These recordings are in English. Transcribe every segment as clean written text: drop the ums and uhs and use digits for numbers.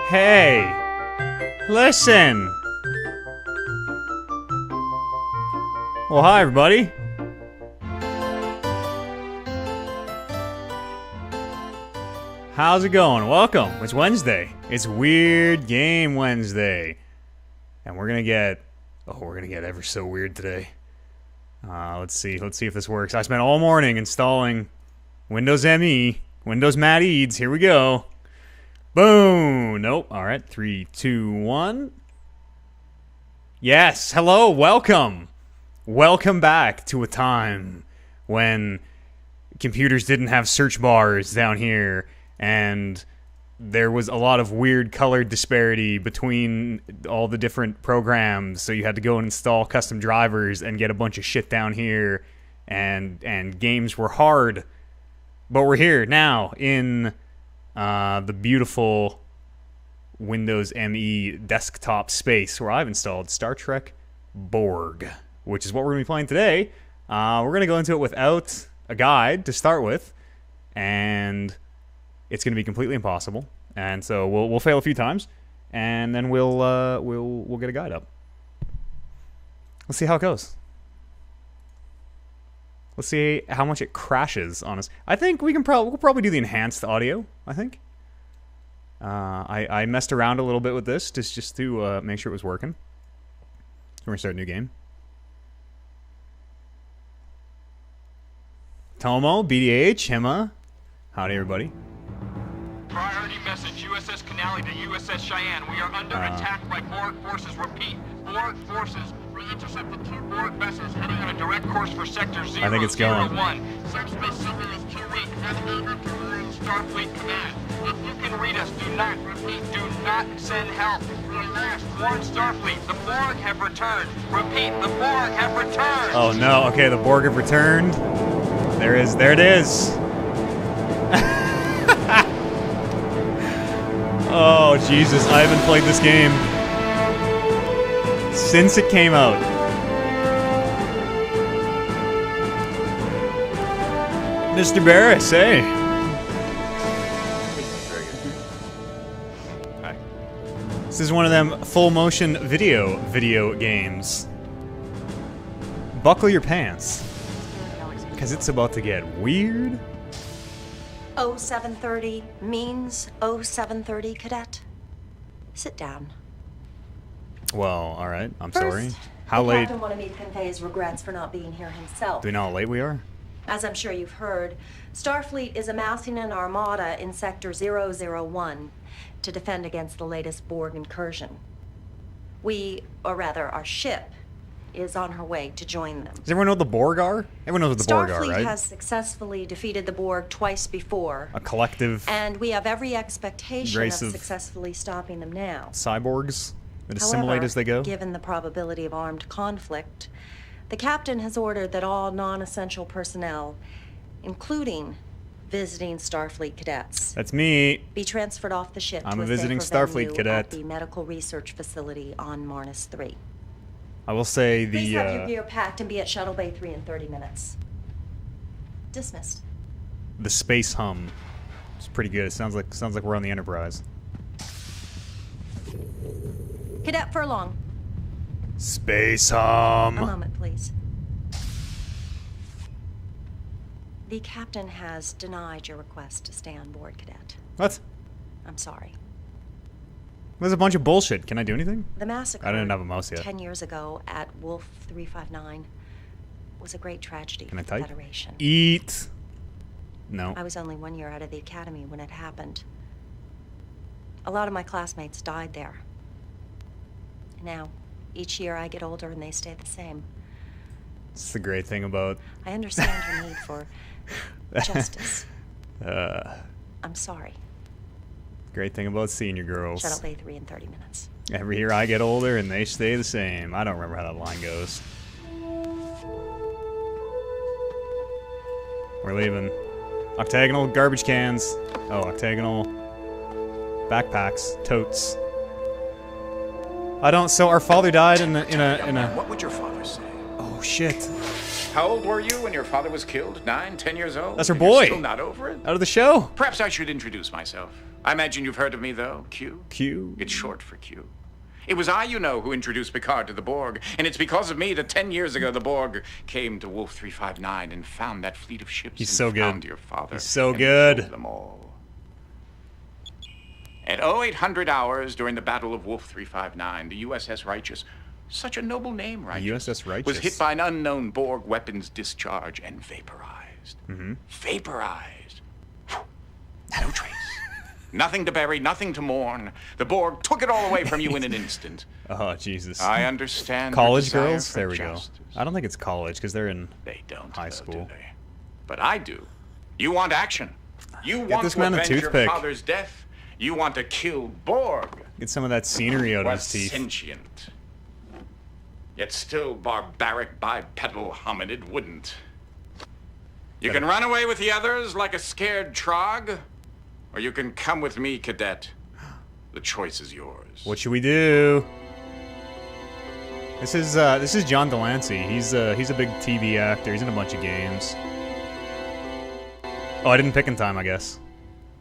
Hey! Listen! Well, hi, everybody. How's it going? Welcome. It's Wednesday. It's Weird Game Wednesday. And we're gonna get... Oh, we're gonna get ever so weird today. Let's see if this works. I spent all morning installing Windows ME, Windows Matt Eads. Here we go. Boom! Nope. Alright, 3, 2, 1. Yes, hello, welcome! Welcome back to a time when computers didn't have search bars down here, and there was a lot of weird color disparity between all the different programs, so you had to go and install custom drivers and get a bunch of shit down here, and games were hard. But we're here now in the beautiful Windows ME desktop space where I've installed Star Trek Borg, which is what we're going to be playing today. We're going to go into it without a guide to start with, and it's going to be completely impossible. And so we'll fail a few times, and then we'll get a guide up. Let's see how it goes. Let's see how much it crashes on us. I think we'll probably do the enhanced audio, I think. I messed around a little bit with this just to make sure it was working. So we're going to start a new game. Tomo, BDH, Hema. Howdy, everybody. Priority message, USS Canali to USS Cheyenne. We are under attack by Borg forces. Repeat, Borg forces. We intercepted 2 Borg vessels heading on a direct course for Sector 001. I think it's going. Subspace signal is too weak. Navigator to warn Starfleet Command. If you can read us, do not, repeat, do not send help. Last, warn Starfleet. The Borg have returned. Repeat, the Borg have returned. Oh no, okay, the Borg have returned. There it is. Oh, Jesus, I haven't played this game since it came out. Mr. Barris, hey. Hi. This is one of them full motion video games. Buckle your pants, because it's about to get weird. 0730 means 0730, cadet. Sit down. Well, all right. I'm First, sorry. How the late? Captain wanted me to convey his regrets for not being here himself. Do we know how late we are? As I'm sure you've heard, Starfleet is amassing an armada in Sector 001 to defend against the latest Borg incursion. Our ship, is on her way to join them. Does everyone know what the Borg are? Everyone knows what the Borg are, right? Starfleet has successfully defeated the Borg twice before. A collective and we have every expectation of race of successfully stopping them now. cyborgs that assimilate as they go. Given the probability of armed conflict, the captain has ordered that all non-essential personnel, including visiting Starfleet cadets, That's me. be transferred off the ship I'm to a visiting safer Starfleet venue cadet. at the medical research facility on Marnus 3. I will say Please have your gear packed and be at Shuttle Bay 3 in 30 minutes. Dismissed. the space hum. It's pretty good. It sounds like we're on the Enterprise. Cadet Furlong. Space A hum. moment, please. The captain has denied your request to stay on board, Cadet. What? I'm sorry. There's a bunch of bullshit. Can I do anything? The massacre I didn't have a mouse yet. 10 years ago at Wolf 359 was a great tragedy Can I for the type? Federation. Eat. No. I was only 1 year out of the academy when it happened. A lot of my classmates died there. Now, each year I get older and they stay the same. It's the great thing about. I understand your need for justice. I'm sorry. Great thing about senior girls. Shuttle Bay 3 in 30 minutes. Every year I get older and they stay the same. I don't remember how that line goes. We're leaving. Octagonal garbage cans. Oh, octagonal backpacks, totes. I don't. So our father died in a. Man, what would your father say? Oh shit. How old were you when your father was killed? 9, 10 years old? That's her And you're boy. Still not over it? Out of the show. Perhaps I should introduce myself. I imagine you've heard of me, though. Q? Q. It's short for Q. It was I, you know, who introduced Picard to the Borg, and it's because of me that 10 years ago the Borg came to Wolf 359 and found that fleet of ships. He's and so good. Found your father. He's so and good. killed them all. At 0800 hours during the Battle of Wolf 359, the USS Righteous, such a noble name, Righteous, USS Righteous. was hit by an unknown Borg weapons discharge and vaporized. Mm-hmm. Vaporized. No trace. Nothing to bury, nothing to mourn. The Borg took it all away from you in an instant. Oh, Jesus. I understand. College your desire girls? for There we justice. go. I don't think it's college because they're in They don't, high though, school. do they? But I do. You want action. You Get want this to man a avenge your toothpick. father's death. You want to kill Borg. Get some of that scenery out of Was his teeth. sentient. Yet still barbaric bipedal hominid wouldn't. You can run away with the others like a scared trog, or you can come with me, cadet. The choice is yours. What should we do? This is John Delancey. He's a big TV actor. He's in a bunch of games. Oh, I didn't pick in time, I guess.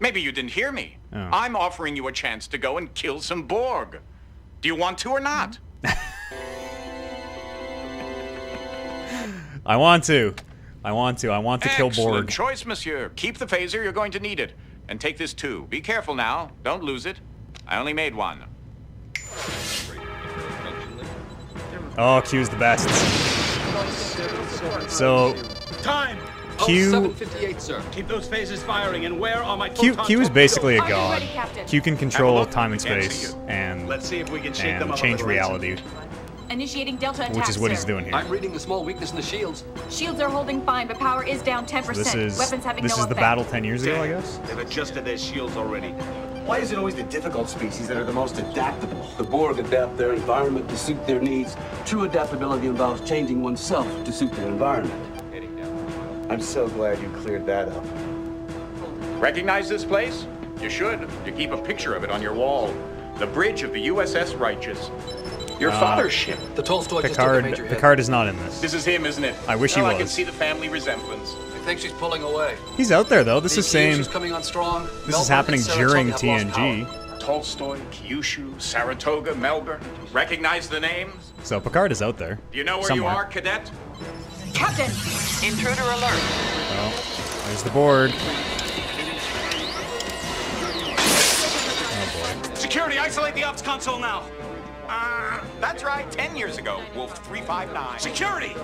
Maybe you didn't hear me. Oh. I'm offering you a chance to go and kill some Borg. Do you want to or not? I want to. I want to kill Excellent Borg. choice, monsieur. Keep the phaser. You're going to need it. And take this too. Be careful now. Don't lose it. I only made one. Oh, Q's the best. So Time! Q 758, sir. Keep those phasers firing, and where are my Q is basically a Are you god. ready, Captain? Q can control look. time and We can't see space you. and Let's see if we can shake them up a change little, reality, Initiating Delta attack, which is what he's sir. doing here. I'm reading a small weakness in the shields. Shields are holding fine, but power is down 10%. This is Weapons having no the effect. battle 10 years ago, I guess. They've adjusted their shields already. Why is it always the difficult species that are the most adaptable? The Borg adapt their environment to suit their needs. True adaptability involves changing oneself to suit their environment. I'm so glad you cleared that up. Recognize this place? You should. You keep a picture of it on your wall. The bridge of the USS Righteous. Your father's ship. The Tolstoy just took a major hit. Picard is not in this. This is him, isn't it? I wish he I can was. see the family resemblance. I think she's pulling away. He's out there though. This is DQ, same. she's coming on strong. This is Melbourne happening and Saratoga during have lost TNG. power. Tolstoy, Kyushu, Saratoga, Melbourne. Recognize the names? So Picard is out there. Do you know where somewhere. you are, cadet? Captain! Intruder alert. Oh, there's the Borg. Oh boy. Security, isolate the ops console now. That's right. 10 years ago, Wolf 359. Security!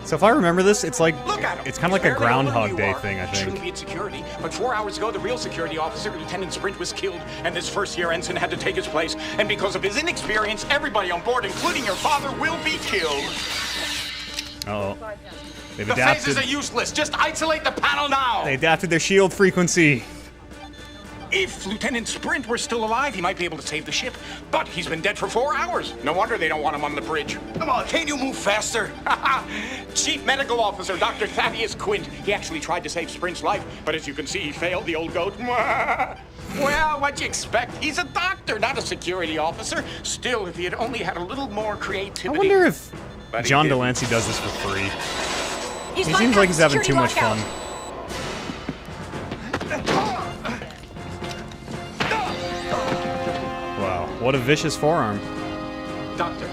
So if I remember this, it's like Look at him. it's kind of like a Barely older than Groundhog you Day are. thing, I Shouldn't think. be at security, but 4 hours ago, the real security officer, Lieutenant Sprint, was killed, and this first-year ensign had to take his place. And because of his inexperience, everybody on board, including your father, will be killed. Oh, they've The adapted. phasers are useless. Just isolate the panel now. They adapted their shield frequency. If Lieutenant Sprint were still alive, he might be able to save the ship. But he's been dead for 4 hours. No wonder they don't want him on the bridge. Come on, can't you move faster? Chief Medical Officer Dr. Thaddeus Quint. He actually tried to save Sprint's life, but as you can see, he failed, the old goat. Well, what'd you expect? He's a doctor, not a security officer. Still, if he had only had a little more I creativity. wonder if But he John didn't. Delancey does this for free. He's He locked seems out. like he's having Security too much lockout. fun. Wow, what a vicious forearm. Doctor.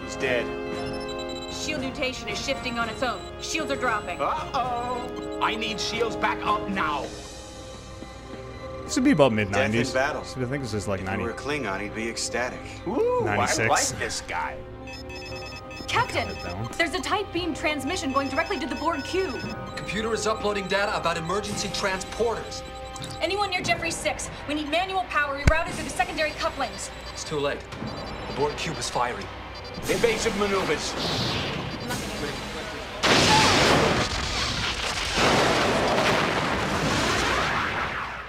He's dead. Shield mutation is shifting on its own. Shields are dropping. Uh-oh. I need shields back up now. This would be about mid Death in 90s. battle. I think this is like If he 90. were a Klingon, he'd be ecstatic. Ooh, 96. I like this guy. Captain, down. there's a tight beam transmission going directly to the Borg cube. Computer is uploading data about emergency transporters. Anyone near Jeffrey 6, we need manual power rerouted through the secondary couplings. It's too late. The Borg cube is firing. Evasive maneuvers.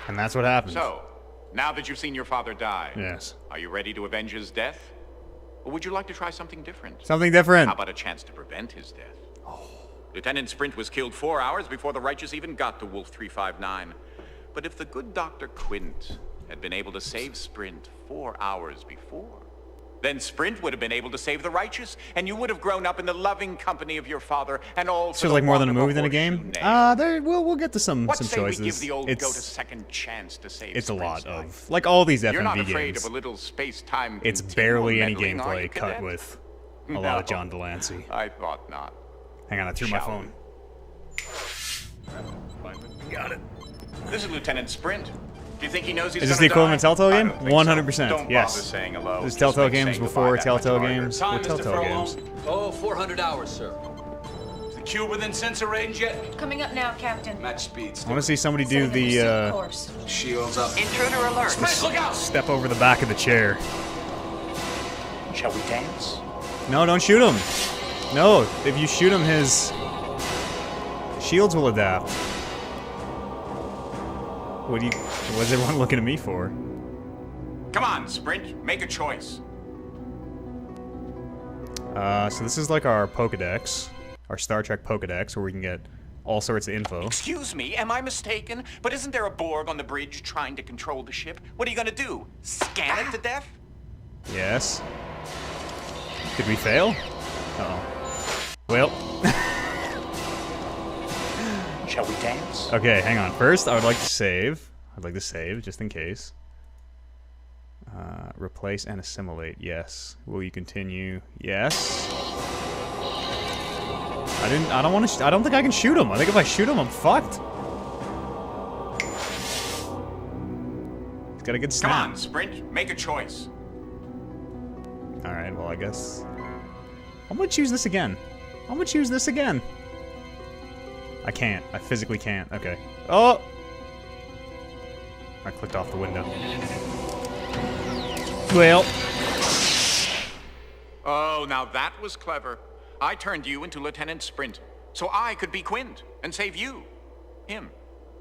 And that's what happens. So, now that you've seen your father die, Yes. are you ready to avenge his death? Or would you like to try something different? Something different. How about a chance to prevent his death? Lieutenant Sprint was killed 4 hours before the Righteous even got to Wolf 359. But if the good Dr. Quint had been able to save Sprint 4 hours before, Then Sprint would have been able to save the righteous, and you would have grown up in the loving company of your father, and all. Feels like more than a movie than a game. We'll get to some choices. We give the old goat a second chance to save it's a lot Sprint's of life. like all these FMV You're not games. afraid of a little space-time. It's barely any meddling, are gameplay you, cut cadet? with a lot of John Delancey. I thought not. Hang on, I threw my Shall phone. Got it. This is Lieutenant Sprint. Do you think he knows he's Is this gonna the equivalent die? Telltale game? I don't think so. 100%. Don't Yes. bother saying hello. There's Just Telltale make games saying before goodbye that Telltale much harder. games. Time, With Mr. Telltale games. Furlong. Oh, 400 hours, sir. Is the cube within sensor range yet? Coming up now, Captain. Match speed. I want to see somebody do Setting the pursuit the course. Shields up. Intruder alert. Sprint, look out! step over the back of the chair. Shall we dance? No, don't shoot him. No, if you shoot him, his shields will adapt. What's everyone looking at me for? Come on, Sprint. Make a choice. So this is like our Pokedex, our Star Trek Pokedex, where we can get all sorts of info. Excuse me, am I mistaken? But isn't there a Borg on the bridge trying to control the ship? What are you gonna do? Scan it to death? Yes. Did we fail? Uh-oh. Well. Shall we dance? Okay, hang on. First, I would like to save. I'd like to save, just in case. Replace and assimilate. Yes. Will you continue? Yes. I don't want to. I don't think I can shoot him. I think if I shoot him, I'm fucked. He's got a good snap. Come on, Sprint. Make a choice. All right. Well, I guess I'm gonna choose this again. I'm gonna choose this again. I can't. I physically can't. Okay. Oh! I clicked off the window. Well. Oh, now that was clever. I turned you into Lieutenant Sprint, so I could be Quint and save you. Him.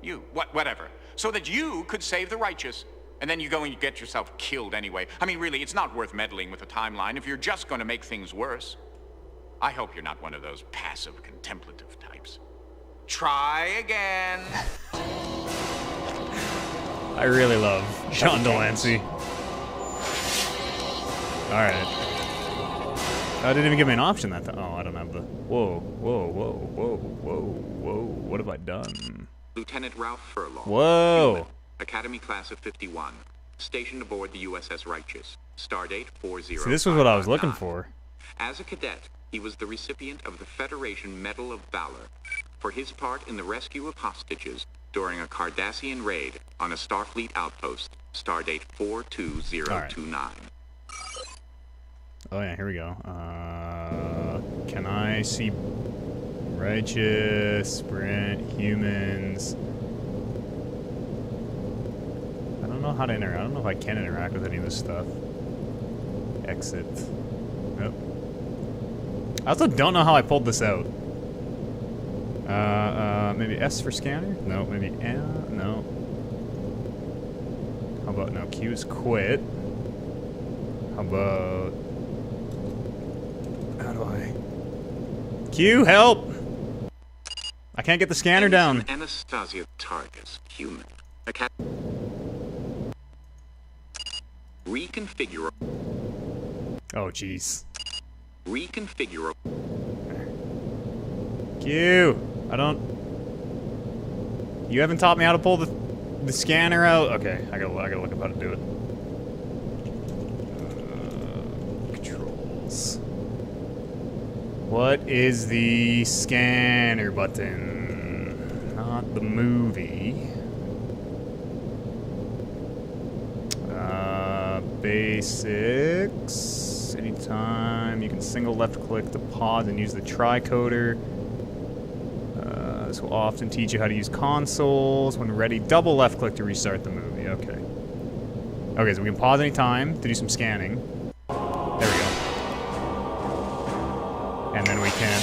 You. Whatever. So that you could save the righteous. And then you go and you get yourself killed anyway. I mean, really, it's not worth meddling with the timeline if you're just going to make things worse. I hope you're not one of those passive, contemplative types. Try again. I really love John Delancey. Alright. I didn't even give me an option that time. Oh, I don't have the... Whoa, whoa, whoa, whoa, whoa, whoa. What have I done? Lieutenant Ralph Furlong. Whoa. Human, Academy Class of 51. Stationed aboard the USS Righteous. Stardate 40. See, this was what I was looking for. As a cadet, he was the recipient of the Federation Medal of Valor for his part in the rescue of hostages during a Cardassian raid on a Starfleet outpost, Stardate 42029. Oh yeah, here we go. Can I see Righteous, Sprint, Humans? I don't know how to interact. I don't know if I can interact with any of this stuff. Exit. Nope. I also don't know how I pulled this out. Maybe S for scanner? No, maybe N? No. How about no? Q is quit. How about... How do I... Q, help! I can't get the scanner down. Anastasia Targus, human. Reconfigure. Oh, jeez. Reconfigure. Q! I don't... You haven't taught me how to pull the scanner out? Okay, I gotta look up how to do it. Controls. What is the scanner button? Not the movie. Basics. Anytime you can single left click to pause and use the tricoder. This will often teach you how to use consoles. When ready, double left click to restart the movie. Okay. Okay, so we can pause any time to do some scanning. There we go. And then we can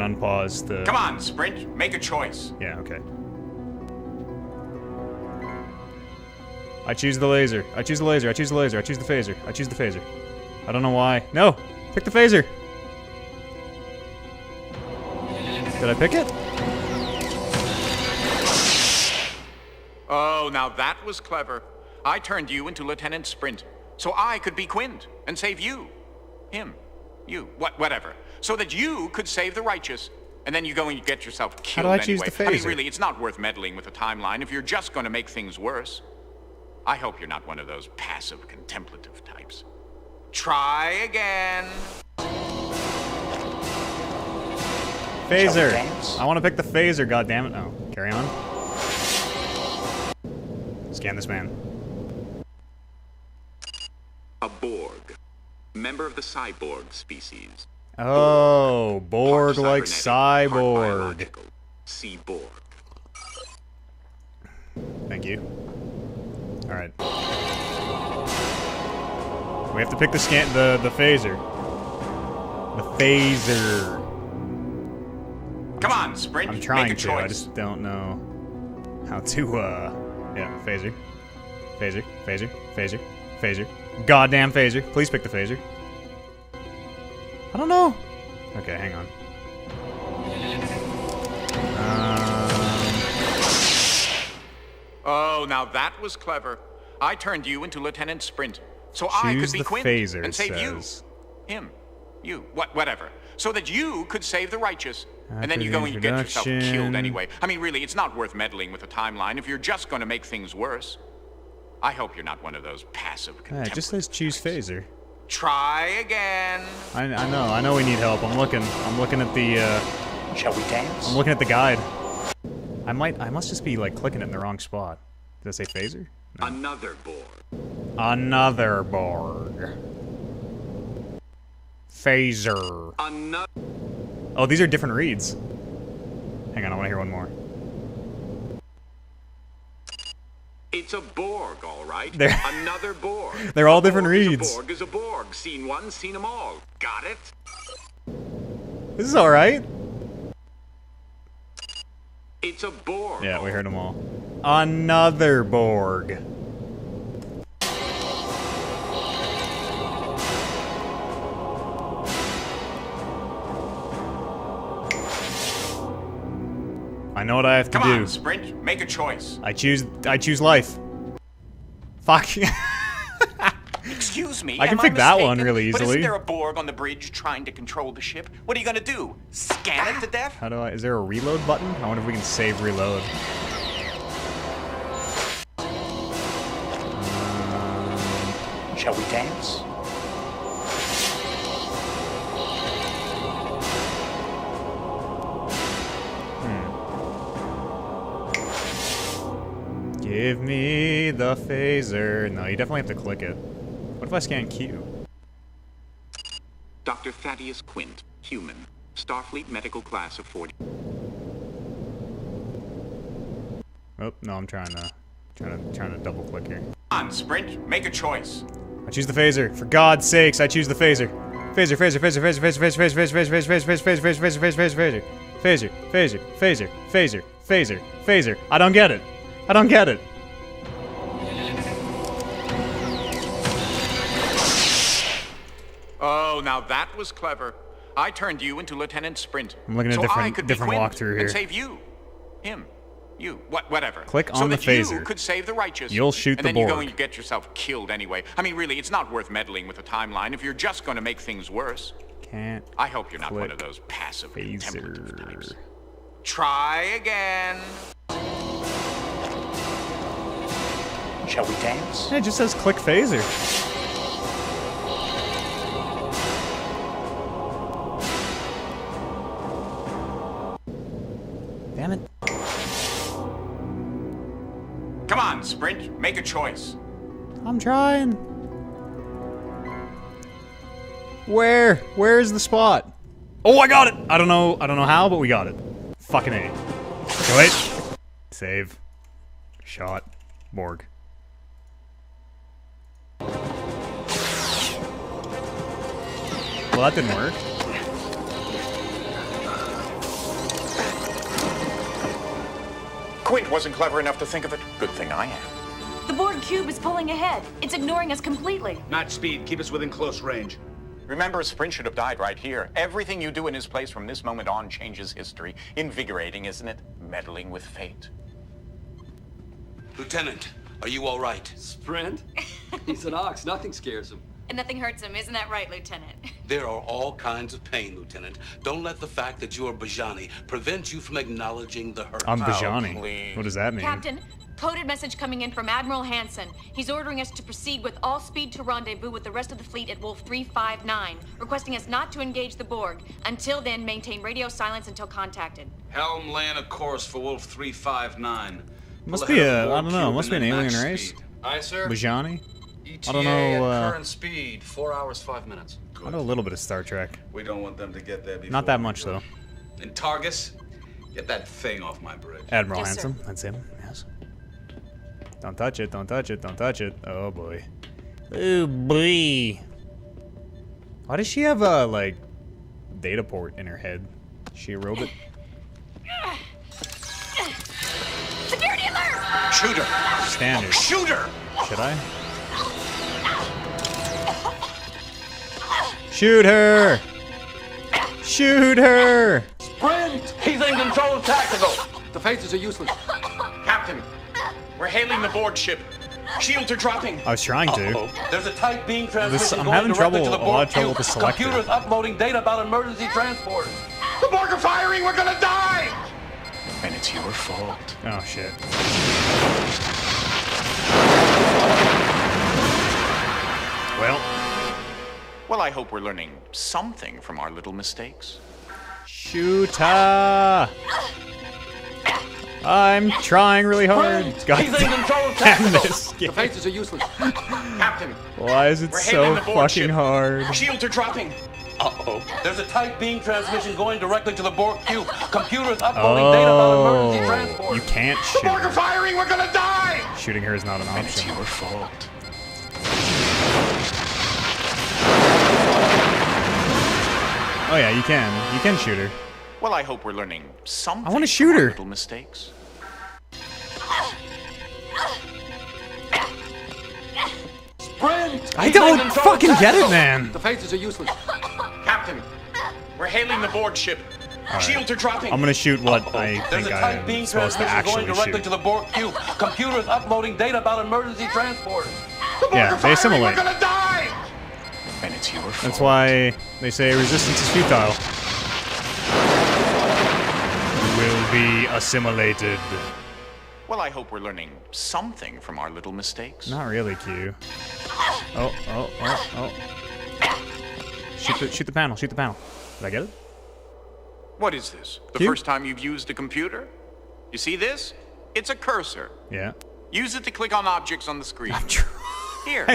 unpause the... Come on, Sprint. Make a choice. Yeah, okay. I choose the laser. I choose the laser. I choose the laser. I choose the phaser. I choose the phaser. I don't know why. No! Pick the phaser! Did I pick it? Oh, now that was clever. I turned you into Lieutenant Sprint, so I could be Quint and save you. Him. You. Whatever. So that you could save the righteous. And then you go and you get yourself killed How do I choose anyway. the phaser? I mean, really, it's not worth meddling with the timeline if you're just going to make things worse. I hope you're not one of those passive, contemplative types. Try again. Phaser. I want to pick the phaser, goddammit. Oh, carry on. Scan this man. A Borg. Member of the cyborg species. Oh, Borg Part like cybernetic, part cyborg. biological. See Borg. Thank you. Alright. We have to pick the phaser. The phaser. Come on, Sprint. I'm trying Make a to, choice. I just don't know how to, yeah, phaser. Phaser, phaser, phaser, phaser. Goddamn phaser. Please pick the phaser. I don't know. Okay, hang on. Oh, now that was clever. I turned you into Lieutenant Sprint, so I could Choose be the Quint phaser, and save says. him, you, whatever, so that you could save the righteous. And then After you the go and you get yourself killed introduction. anyway. I mean, really, it's not worth meddling with the timeline if you're just going to make things worse. I hope you're not one of those passive Yeah, contemplative it just says choose types. phaser. Try again. I know we need help. I'm looking at the, Shall we dance? I'm looking at the guide. I must just be, like, clicking it in the wrong spot. Did I say phaser? No. Another Borg. Another Borg. Phaser. Another. Oh, these are different reads. Hang on, I want to hear one more. It's a Borg, all right. They're- Another Borg. They're all A different Borg is reads. A Borg is a Borg. Seen one, seen them all. Got it? This is alright. It's a Borg. Yeah, we heard them all. Another Borg. I know what I have to Come do. on, Sprint. Make a choice. I choose life. Fuck. Excuse me. I can am pick that one mistaken? really But easily. isn't there a Borg on the bridge trying to control the ship? What are you gonna do? Scan it to death? How do is there a reload button? I wonder if we can save reload. Shall we dance? Give me the phaser. No, you definitely have to click it. What if I scan Q? Dr. Thaddeus Quint, human. Starfleet medical class of 40. Oh, no, I'm trying to double click here. Come on, Sprint. Make a choice. I choose the phaser. For God's sakes, I choose the phaser. Phaser, phaser, phaser, phaser, phaser, phaser, phaser, phaser, phaser, phaser, phaser, phaser, phaser, phaser, phaser, phaser, phaser, phaser, phaser, phaser. I don't get it. I don't get it. Oh, now that was clever. I turned you into Lieutenant Sprint. I'm looking at so I different- could different be Quint walkthrough here. and save you, him, you, whatever. Click so on the that you phaser. could save the righteous. You'll shoot and the then you go Borg. and you get yourself killed anyway. I mean, really, it's not worth meddling with the timeline if you're just going to make things worse. Can't. I hope you're not one click of those passive, contemplative types. Phaser. Try again. Shall we dance? It just says click phaser. Damn it. Come on, Sprint. Make a choice. I'm trying. Where's the spot? Oh, I got it. I don't know how, but we got it. Fucking A. Okay, wait. Save. Shot. Borg. Well, that didn't work. Quint wasn't clever enough to think of it. Good thing I am. The Borg cube is pulling ahead. It's ignoring us completely. Not speed. Keep us within close range. Remember, Sprint should have died right here. Everything you do in his place from this moment on changes history. Invigorating, isn't it? Meddling with fate. Lieutenant, Are you all right? Sprint? He's an ox. Nothing scares him. And nothing hurts him, isn't that right, Lieutenant? There are all kinds of pain, Lieutenant. Don't let the fact that you're Bajani prevent you from acknowledging the hurt. I'm Oh, Bajani. please. What does that mean? Captain, coded message coming in from Admiral Hansen. He's ordering us to proceed with all speed to rendezvous with the rest of the fleet at Wolf 359, requesting us not to engage the Borg. Until then, maintain radio silence until contacted. Helm laying a course for Wolf 359. Must Pull be ahead a, of I Borg don't know, cube must be and an then alien max race. speed. Aye, sir. Bajani? ETA I don't know, at current speed, 4 hours, 5 minutes. I know a little bit of Star Trek. We don't want them to get there before Not that we much, do. though. And Targus, get that thing off my bridge. Admiral Yes, sir. Hansen, that's him, yes. Don't touch it, don't touch it, don't touch it. Oh boy. Oh boy. Why does she have a, like, data port in her head? Is she a robot? Security alert! Shoot her! Standard. Shoot her! Should I? Shoot her! Shoot her! Sprint! He's in control of tactical. The phasers are useless. Captain, we're hailing the Borg ship. Shields are dropping. I was trying to. Uh-oh. There's a tight beam transmission I'm going having directly trouble, to the a lot Borg of trouble cube. with the selector. Computers uploading data about emergency transporters. The Borg are firing! We're gonna die! And it's your fault. Oh shit. Well, I hope we're learning something from our little mistakes. Shoot her! I'm trying really hard. God He's in control of damn tactical. this The game. phasers are useless. Captain, Why is it we're so hailing the Borg fucking ship. hard? Shields are dropping. Uh-oh. There's a tight beam transmission going directly to the Borg cube. Computers uploading data about emergency Oh, transporters. you can't The shoot Borg are her. firing! We're gonna die! Shooting her is not an And it's option. your fault. Oh yeah, you can. You can shoot her. Well, I hope we're learning something I wanna from shoot our her. little mistakes. Sprint! I He's in don't control of fucking get it, tactical. man. The phasers are useless. Captain, we're hailing the Borg ship. Shields are dropping. I'm gonna shoot what I There's think a I tight beam am supposed to transmission going actually directly shoot. to the Borg cube. Computers uploading data about emergency transporters. The Borg Yeah, are they firing! assimilate. We're gonna die! And it's your fault. That's why they say resistance is futile. You will be assimilated. Well, I hope we're learning something from our little mistakes. Not really, Q. Oh, oh, oh, oh. Shoot the panel, shoot the panel. Did I get it? What is this? The Q? first time you've used a computer? You see this? It's a cursor. Yeah. Use it to click on objects on the screen. Here,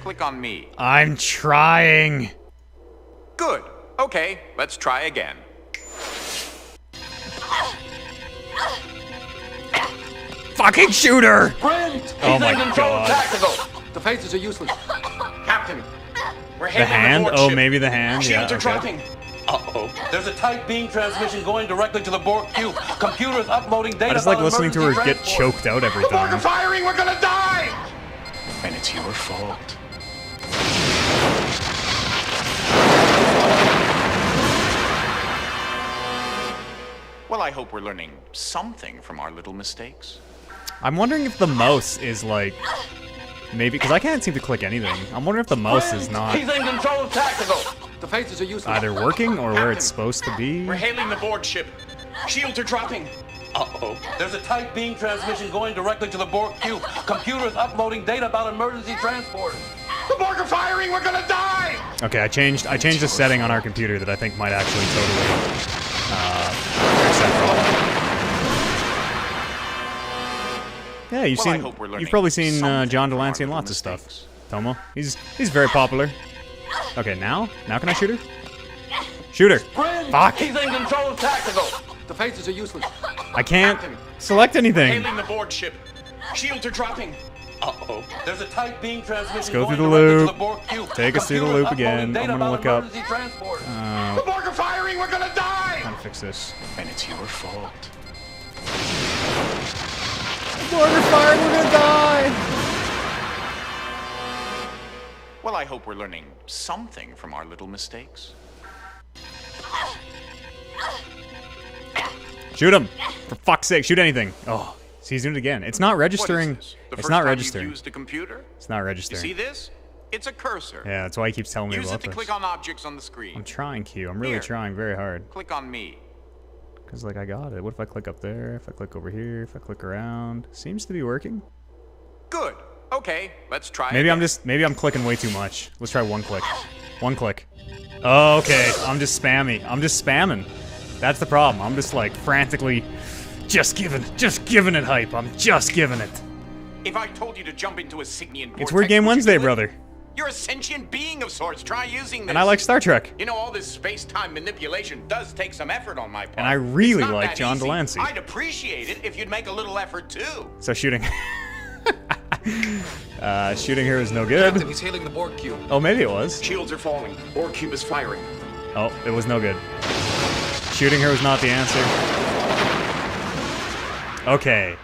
click on me. I'm trying. Good. Okay, let's try again. Fucking shoot her! Sprint! Oh He's my in control God. of tactical. The phasers are useless. Captain, we're The hailing hand? Borg Oh, ship. maybe the hand. Shields Yeah, are okay. dropping. Uh-oh. There's a tight beam transmission going directly to the Borg cube. Computers uploading data I just like about listening to her emergency get transporters. choked out every The Borg are time. firing! We're gonna die! And it's your fault. Well, I hope we're learning something from our little mistakes. I'm wondering if the mouse is like... Maybe, because I can't seem to click anything. I'm wondering if the mouse is not He's in control of tactical. The phasers are useless. either working or where it's supposed to be. We're hailing the Borg ship. Shields are dropping. Uh-oh. There's a tight beam transmission going directly to the Borg cube. Computers uploading data about emergency transporters. The Borg are firing! We're gonna die! Okay, I changed a setting on our computer that I think might actually totally fix that problem. Yeah, Well, I hope we're learning you've probably seen something John from our Delancey in little lots of stuff. mistakes. Tomo, he's very popular. Okay, now can I shoot her? Shoot her! Sprint! Fuck! He's in control of tactical. The phasers are useless. I can't Captain, select anything. hailing the Borg ship. Shields are dropping. Uh-oh. There's a tight beam transmission go going through the directly loop. to the Borg cube. Take us through the Computers loop again. uploading data I'm gonna about look up. emergency transporters. The Borg are firing! We're gonna die! How to fix this? And it's your fault. Border fire, we're gonna die! Well, I hope we're learning something from our little mistakes. Shoot him! For fuck's sake, shoot anything. Oh, See, he's doing it again. It's not registering. What is this? The It's first not time registering. You've used a computer? It's not You registering. see this? It's a cursor. Yeah, that's why he keeps telling me Use about it to this. click on objects on the screen. I'm trying, Q. I'm really Here. trying very hard. Click on me. Because, like, I got it. What if I click up there? If I click over here? If I click around? Seems to be working. Good. Okay, let's try Maybe again. maybe I'm clicking way too much. Let's try one click. One click. Oh, okay. I'm just spammy. I'm just spamming. That's the problem. I'm just, like, frantically just giving it hype. I'm just giving it. If I told you to jump into a Signian vortex, It's Weird Game would you Wednesday, do it? brother. You're a sentient being of sorts. Try using this. And I like Star Trek. You know, all this space-time manipulation does take some effort on my part. And I really It's not like that John easy. Delancey. I'd appreciate it if you'd make a little effort, too. So shooting. Shooting her is no good. Captain, he's hailing the Borg cube. Oh, maybe it was. Shields are falling. Borg cube is firing. Oh, it was no good. Shooting her was not the answer. Okay.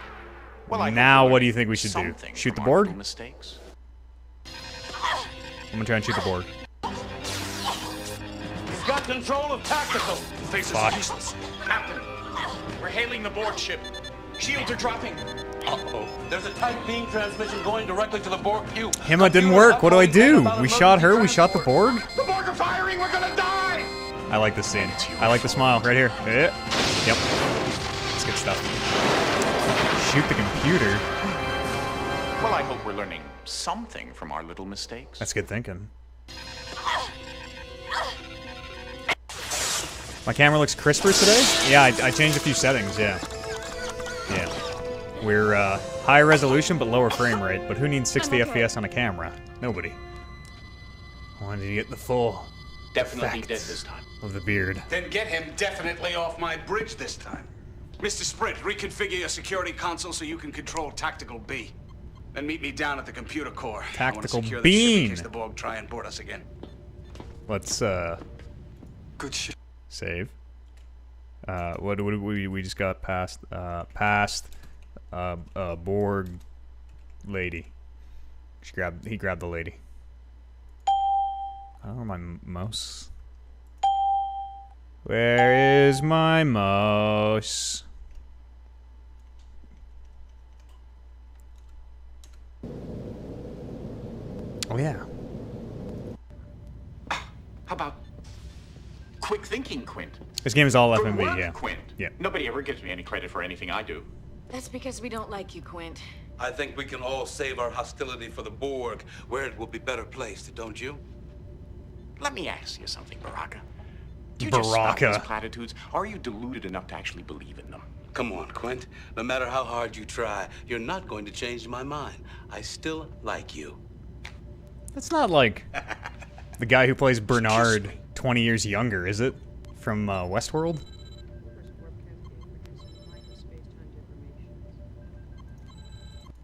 Well, I Now, hope what do you think we should do? something Shoot the from our Borg? little mistakes. I'm gonna try and shoot the Borg. He's got control of tactical. This is Fuck. useless. Captain, we're hailing the Borg ship. Shields are dropping. Uh-oh. There's a tight beam transmission going directly to the Borg cube. Hima didn't work. What do I do? We shot her. We shot the Borg. The Borg are firing. We're gonna die. I like this scene. I like the smile right here. Yep. It's good stuff. Shoot the computer. Well, I hope we're learning something from our little mistakes. That's good thinking. My camera looks crisper today? Yeah, I changed a few settings, yeah. Yeah. We're high resolution but lower frame rate, but who needs 60 FPS on a camera? Nobody. I wanted to get the full Definitely effect dead this time. of the beard. Then get him definitely off my bridge this time. Mr. Sprint, reconfigure your security console so you can control Tactical B. Then meet me down at the computer core. Tactical I want to secure the ship Bean. in case the Borg try and board us again. Let's Good shit. save. What we just got past Borg lady. He grabbed the lady. I don't know my mouse. Where is my mouse? Oh yeah. How about quick thinking, Quint? This game is all Good FMV, work, yeah. Quint. Yeah. Nobody ever gives me any credit for anything I do. That's because we don't like you, Quint. I think we can all save our hostility for the Borg, where it will be better placed, don't you? Let me ask you something, Baraka. Do you just spout Baraka. these platitudes? Or are you deluded enough to actually believe in them? Come on, Quint. No matter how hard you try, you're not going to change my mind. I still like you. That's not like the guy who plays Bernard 20 years younger, is it? From Westworld?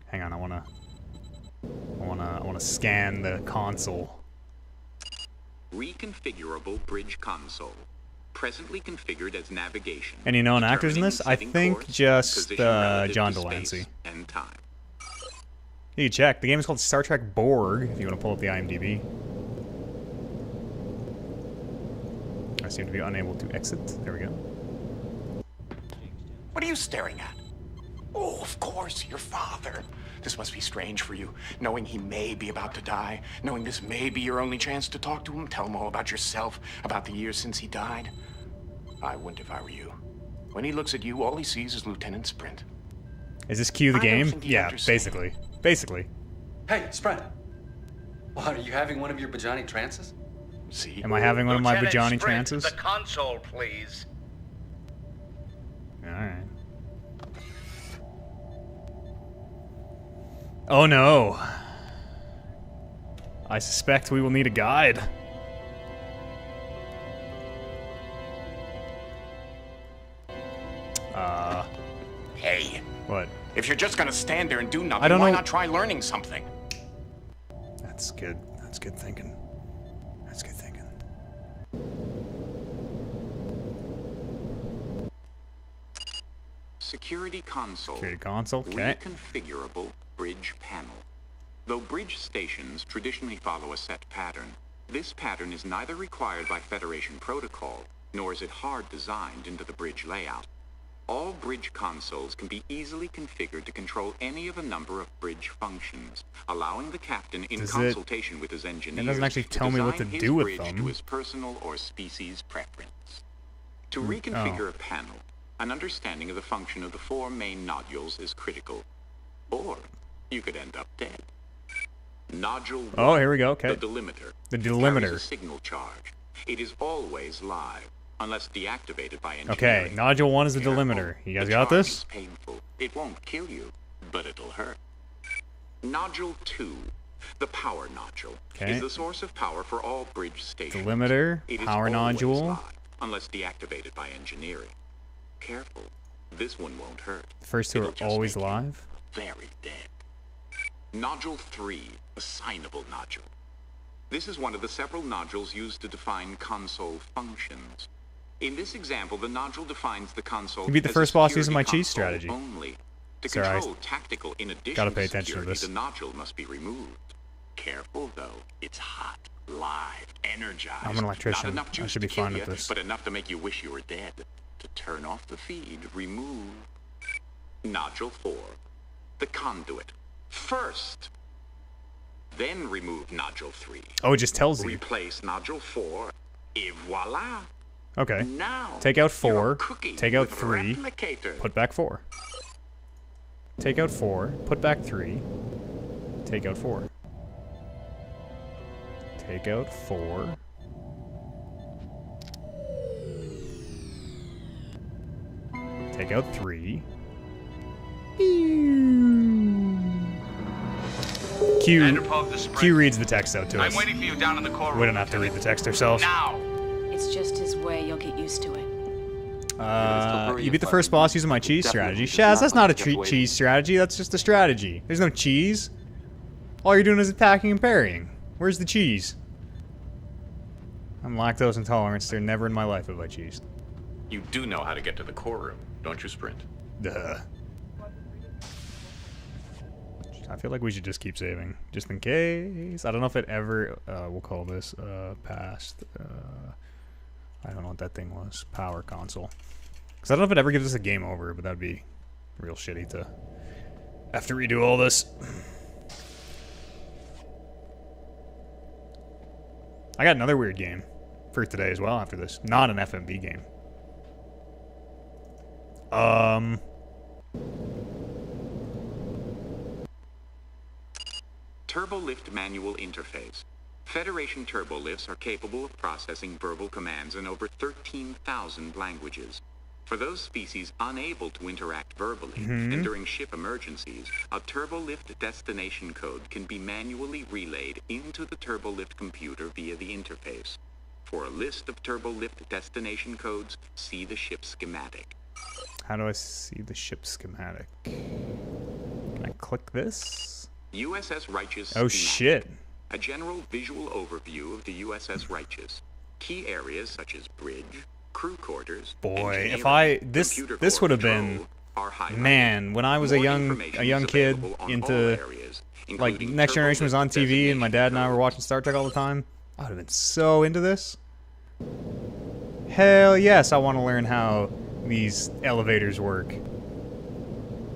Hang on, I wanna scan the console. Reconfigurable bridge console. Presently configured as navigation. Any known actors in Determining this? I setting think course, just position relative John to Delancey. space and time. You can check. The game is called Star Trek Borg, if you want to pull up the IMDb. I seem to be unable to exit. There we go. What are you staring at? Oh, of course, your father. This must be strange for you, knowing he may be about to die, knowing this may be your only chance to talk to him, tell him all about yourself, about the years since he died. I wouldn't if I were you. When he looks at you, all he sees is Lieutenant Sprint. Is this Q the I don't game? think he Yeah, understands. basically. Hey, Sprint. What, are you having one of your Bajani trances? See? Am I having one of my Lieutenant Bajani Sprint, trances? The console, please. Alright. Oh no. I suspect we will need a guide. Hey, What? if you're just gonna stand there and do nothing, I don't why know- not try learning something? That's good. That's good thinking. That's good thinking. Security console. Security console, okay. Reconfigurable bridge panel. Though bridge stations traditionally follow a set pattern, this pattern is neither required by Federation protocol, nor is it hard designed into the bridge layout. All bridge consoles can be easily configured to control any of a number of bridge functions, allowing the captain, in consultation with his engineers, doesn't actually tell me what to do with them. to his personal or species preference. To reconfigure a panel, an understanding of the function of the 4 main nodules is critical, or you could end up dead. Nodule 1, oh, here we go. Okay. the delimiter. The delimiter. Carries a signal charge. It is always live, unless deactivated by engineering. Okay, nodule 1 is the Careful. delimiter. You guys The got charge this? is painful. It won't kill you, but it'll hurt. Nodule 2, the power nodule, Okay. is the source of power for all bridge stations. Delimiter, It is power always nodule. live, unless deactivated by engineering. Careful, this one won't hurt. The first two It'll are just always make you live. very dead. Nodule 3, assignable nodule. This is one of the several nodules used to define console functions. In this example, the nodule defines the console You beat the as first a boss using security my cheese console strategy. only. To Sorry, I control tactical in addition gotta pay to attention to security, this. the nodule must be removed. Careful though, it's hot, live, energized. I'm an electrician. Not enough I juice should to be kill fine you, with this. but enough to make you wish you were dead. To turn off the feed, remove Nodule 4, the conduit. First, then remove Nodule 3. Oh, it just tells you. Replace Nodule 4, et voila. Okay. Now, Take out you're 4, cooking take out with 3, Replicator. put back 4. Take out 4, put back 3, take out 4. Take out 4. Take out 3. Q reads the text out to us. I'm waiting for you down in the core room. We don't have to read the text ourselves. Now! It's just his way. You'll get used to it. You beat the first boss using my cheese strategy. Shaz, that's not a cheese strategy. That's just a strategy. There's no cheese. All you're doing is attacking and parrying. Where's the cheese? I'm lactose intolerant, so never in my life have I cheese. You do know how to get to the core room, don't you, Sprint? Duh. I feel like we should just keep saving, just in case. I don't know if it ever, we'll call this, past, I don't know what that thing was, power console. Because I don't know if it ever gives us a game over, but that'd be real shitty to have to redo all this. I got another weird game for today as well after this. Not an FMV game. Turbolift manual interface. Federation turbolifts are capable of processing verbal commands in over 13,000 languages. For those species unable to interact verbally, and during ship emergencies, a turbolift destination code can be manually relayed into the turbolift computer via the interface. For a list of turbolift destination codes, see the ship schematic. How do I see the ship schematic? Can I click this? USS Righteous Oh schematic. shit. A general visual overview of the USS Righteous. Key areas such as bridge, crew quarters, Boy, if I this would have been, man, when I was a young kid into like Next Generation was on TV and my dad and I were watching Star Trek all the time, I would have been so into this. Hell yes, I want to learn how these elevators work.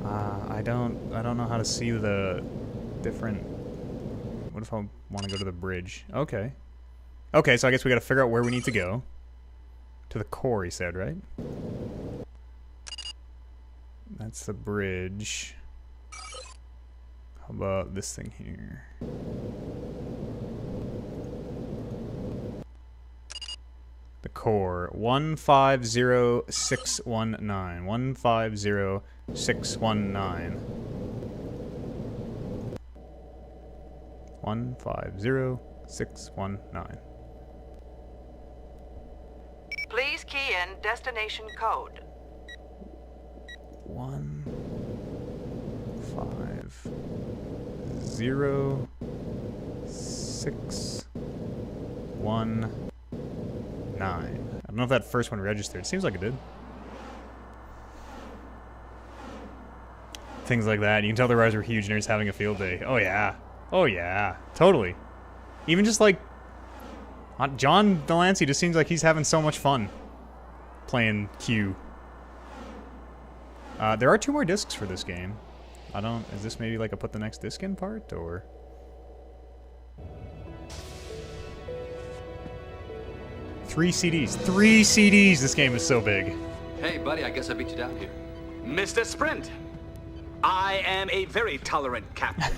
I don't know how to see the different. What if I want to go to the bridge? Okay. Okay, so I guess we got to figure out where we need to go. To the core, he said, right? That's the bridge. How about this thing here? The core. 150619. 150619. 150619. Please key in destination code. 150619. I don't know if that first one registered. Seems like it did. Things like that. You can tell the riders were huge nerds having a field day. Oh yeah. Oh yeah. Totally. Even just like John Delancey just seems like he's having so much fun playing Q. There are 2 more discs for this game. Is this maybe like a put the next disc in part, or? Three CDs. This game is so big. Hey, buddy, I guess I beat you down here. Mr. Sprint, I am a very tolerant captain,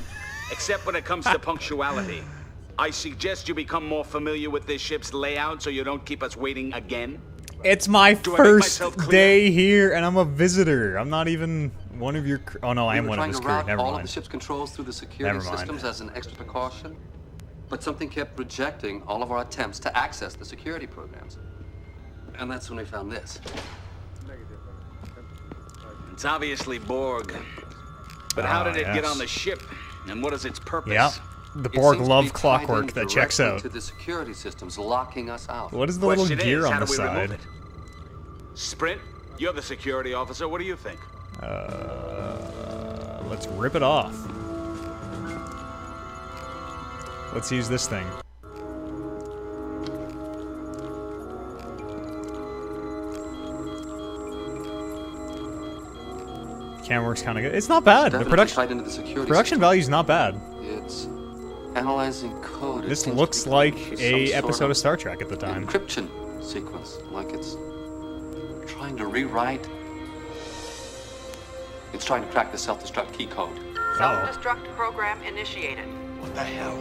except when it comes to punctuality. I suggest you become more familiar with this ship's layout so you don't keep us waiting again. It's my first day here, and I'm a visitor. I'm not even one of your crew. Oh no, I am one of this crew. Never mind. All of the ship's controls through the security systems as an extra precaution, but something kept rejecting all of our attempts to access the security programs. And that's when we found this. It's obviously Borg. But how did it get on the ship? And what is its purpose? Yeah. The Borg love clockwork that checks out. To the security systems locking us out. What is the little gear on the side? Sprint, you're the security officer. What do you think? Let's rip it off. Let's use this thing. Camera works kind of good. It's not bad. The production value is not bad. It's analyzing code. This looks like a episode of Star Trek at the time. Encryption sequence, like it's trying to rewrite. It's trying to crack the self-destruct key code. Self-destruct program initiated. What the hell?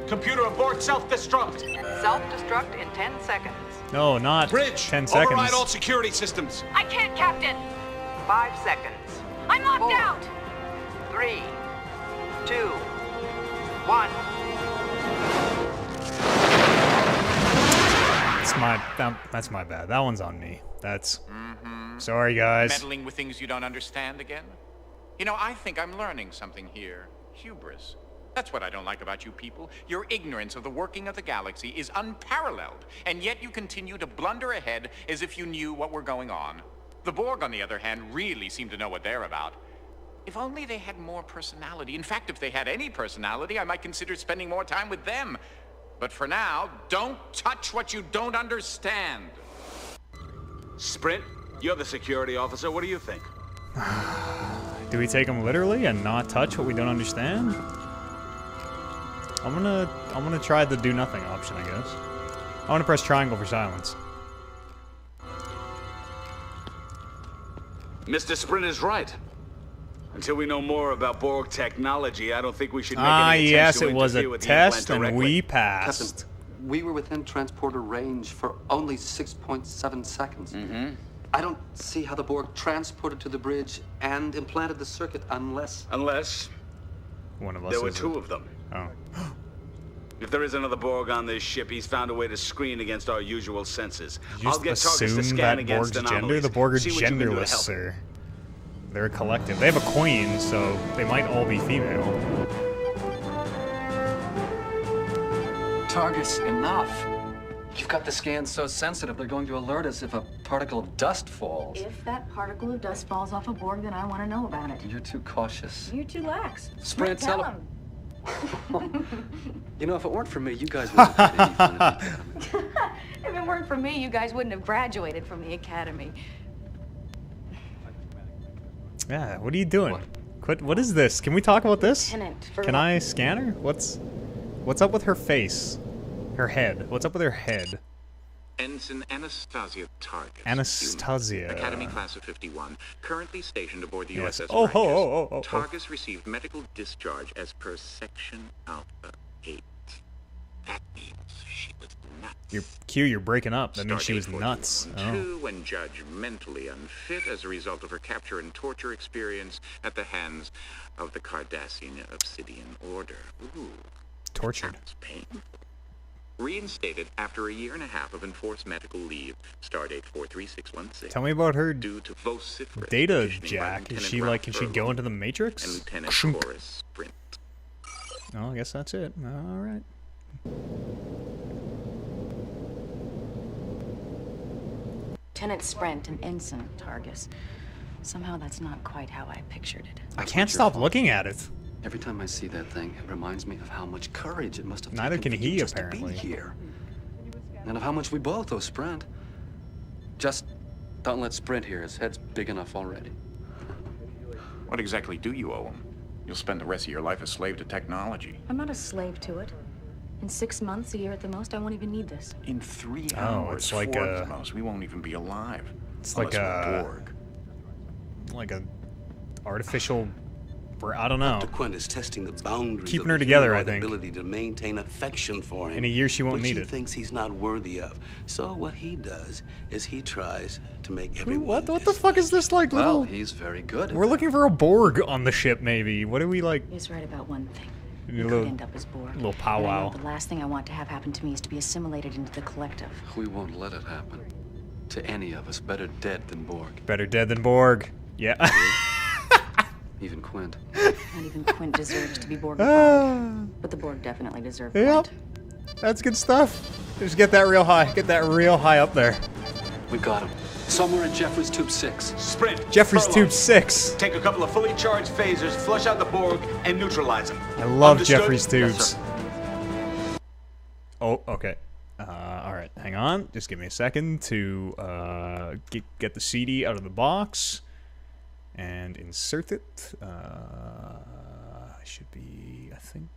Computer abort self-destruct. Self-destruct in 10 seconds. No, not Bridge. 10 seconds. Override all security systems. I can't, Captain. 5 seconds. I'm locked 4, out. 3, 2, 1. That's my bad. That one's on me. That's... Sorry, guys. Meddling with things you don't understand again? You know, I think I'm learning something here. Hubris. That's what I don't like about you people. Your ignorance of the working of the galaxy is unparalleled, and yet you continue to blunder ahead as if you knew what were going on. The Borg, on the other hand, really seem to know what they're about. If only they had more personality. In fact, if they had any personality, I might consider spending more time with them. But for now, don't touch what you don't understand. Sprint, you're the security officer. What do you think? Do we take them literally and not touch what we don't understand? I'm gonna try the do nothing option, I guess. I wanna press triangle for silence. Mr. Sprint is right. Until we know more about Borg technology, I don't think we should make any yes, attempt to it was a interfere with the test implant and directly. we passed. Captain, we were within transporter range for only 6.7 seconds. I don't see how the Borg transported to the bridge and implanted the circuit unless... One of us there were 2 of them. Oh. If there is another Borg on this ship, he's found a way to screen against our usual senses. I'll get targets to assume scan that against Borg's anomalies. gender? The Borg are See what you can do to genderless, help. sir. They're a collective. They have a queen, so they might all be female. Targus, enough. You've got the scans so sensitive, they're going to alert us if a particle of dust falls. If that particle of dust falls off a Borg, then I want to know about it. You're too cautious. You're too lax. Sprint, tell tell him. You know, if it weren't for me, you guys wouldn't have had any fun at the academy. If it weren't for me, you guys wouldn't have graduated from the academy. Yeah, what are you doing? Quit. What is this? Can we talk about this? Lieutenant, Can I scan her? What's up with her face? Her head. What's up with her head? Ensign Anastasia Targus. Anastasia. Human, Academy class of 51, currently stationed aboard the Yes. USS Oh, Righteous. oh. Targus received medical discharge as per Section Alpha 8. That means she was nuts. You're breaking up. That means she was Stardate nuts. 41-2, when judged mentally unfit as a result of her capture and torture experience at the hands of the Cardassian Obsidian Order. Ooh. Tortured. Sounds painful. Reinstated after a year and a half of enforced medical leave, Stardate 43616. Tell me about her due to vociferous data conditioning by jack. Is Lieutenant she like, can she Ralph go Furlong into the Matrix? and Lieutenant Horace Sprint. Oh, I guess that's it. All right. Lieutenant Sprint and Ensign Targus. Somehow that's not quite how I pictured it. I can't stop looking at it. Every time I see that thing, it reminds me of how much courage it must have Neither taken can for you he, just apparently. to be here. And of how much we both owe Sprint. Just don't let Sprint hear. His head's big enough already. What exactly do you owe him? You'll spend the rest of your life a slave to technology. I'm not a slave to it. In 6 months, a year at the most, I won't even need this. In 3 Oh, hours, it's like 4 a- at the most, we won't even be alive. It's like Unless we're a- Borg. Like a artificial... I don't know. Dr. Quinn is testing the boundaries Keeping of her the together, human I think. ability to maintain affection for him. In a year, she won't which need he it. thinks he's not worthy of. So what he does is he tries to make everyone. What the fuck is this like Well, little... he's very good at We're looking for a Borg on the ship, maybe. What are we like... He's right about one thing. A You little- could end up as Borg. little But I know powwow. the last thing I want to have happen to me is to be assimilated into the collective. We won't let it happen. To any of us, better dead than Borg. Better dead than Borg. Yeah. Even Quint. Not even Quint deserves to be Borgified. But the Borg definitely deserve Yep. Quint. That's good stuff. Just get that real high. Get that real high up there. We got him. Somewhere in Jeffrey's Tube 6. Sprint. Jeffrey's furlong. Tube 6. Take a couple of fully charged phasers, flush out the Borg, and neutralize them. I love Understood? Jeffrey's Yes, Tubes. sir. Oh, okay. All right, hang on. Just give me a second to get the CD out of the box and insert it. Should be, I think,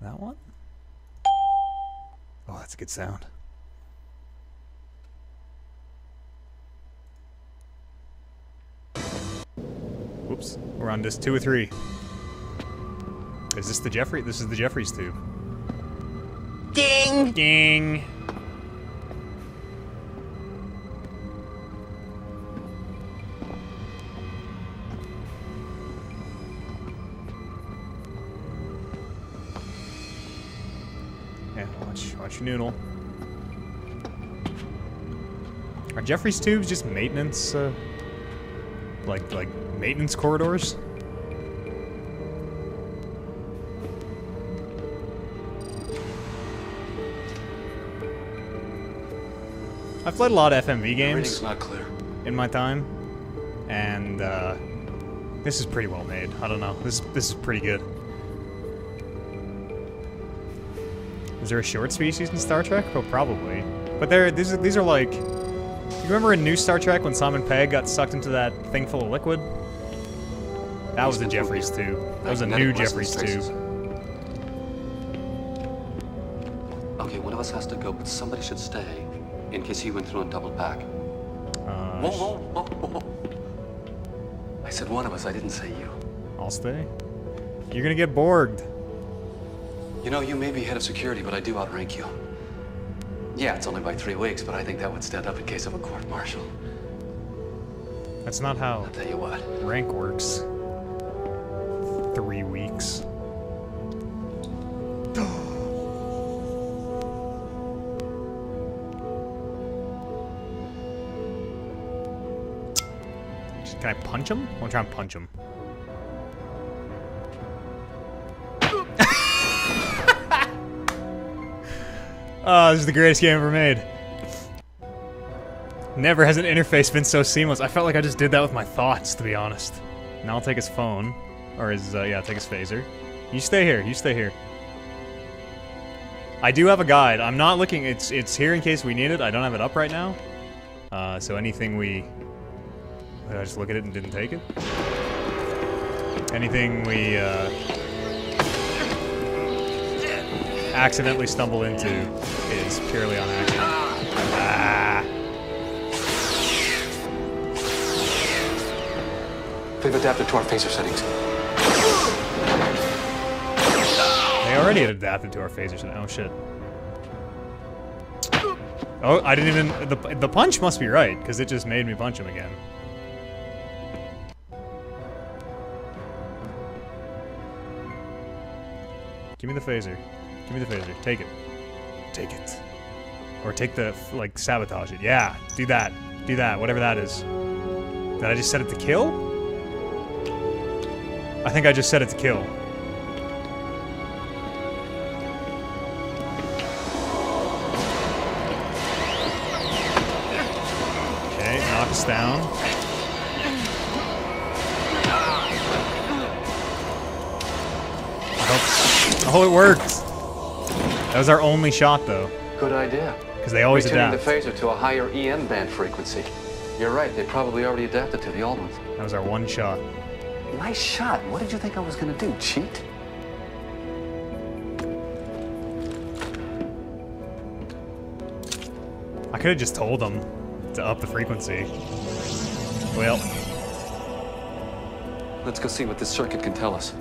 that one. Oh, that's a good sound. Whoops, we're on disc 2 or 3. Is this the Jeffrey? This is the Jeffrey's tube. Ding! Ding! Yeah, watch your noodle. Are Jeffrey's tubes just maintenance, like maintenance corridors? I've played a lot of FMV games Everything's not clear. in my time, and this is pretty well made. I don't know. This is pretty good. Is there a short species in Star Trek? Oh, probably. But these are like. You remember in New Star Trek when Simon Pegg got sucked into that thing full of liquid? That was a Jeffrey's tube. That was a new Magnetic Jeffrey's resonance tube. Okay, one of us has to go, but somebody should stay in case he went through and doubled back. Whoa, whoa, whoa, whoa. I said one of us, I didn't say you. I'll stay. You're gonna get Borged. You know, you may be head of security, but I do outrank you. Yeah, it's only by 3 weeks, but I think that would stand up in case of a court-martial. That's not how I'll tell you what. rank works. 3 weeks. Can I punch him? I want to try and punch him. Oh, this is the greatest game ever made. Never has an interface been so seamless. I felt like I just did that with my thoughts, to be honest. Now I'll take his phone. Or his, yeah, take his phaser. You stay here, you stay here. I do have a guide. I'm not looking, it's here in case we need it. I don't have it up right now. So anything we... Did I just look at it and didn't take it? Anything we, accidentally stumble into is purely on accident. Ah. They've adapted to our phaser settings. They already had adapted to our phasers. Oh shit. Oh, I didn't even... The punch must be right, because it just made me punch him again. Give me the phaser. Give me the phaser. Take it. Take it. Or take the, like, sabotage it. Yeah, do that. Do that, whatever that is. Did I just set it to kill? I think I just set it to kill. Okay, knock us down. Oh, it worked! That was our only shot, though. Good idea. Because they always Retuning adapt. the phaser to a higher EM band frequency. You're right, they probably already adapted to the old ones. That was our one shot. Nice shot. What did you think I was gonna do, cheat? I could have just told them to up the frequency. Well. Let's go see what this circuit can tell us.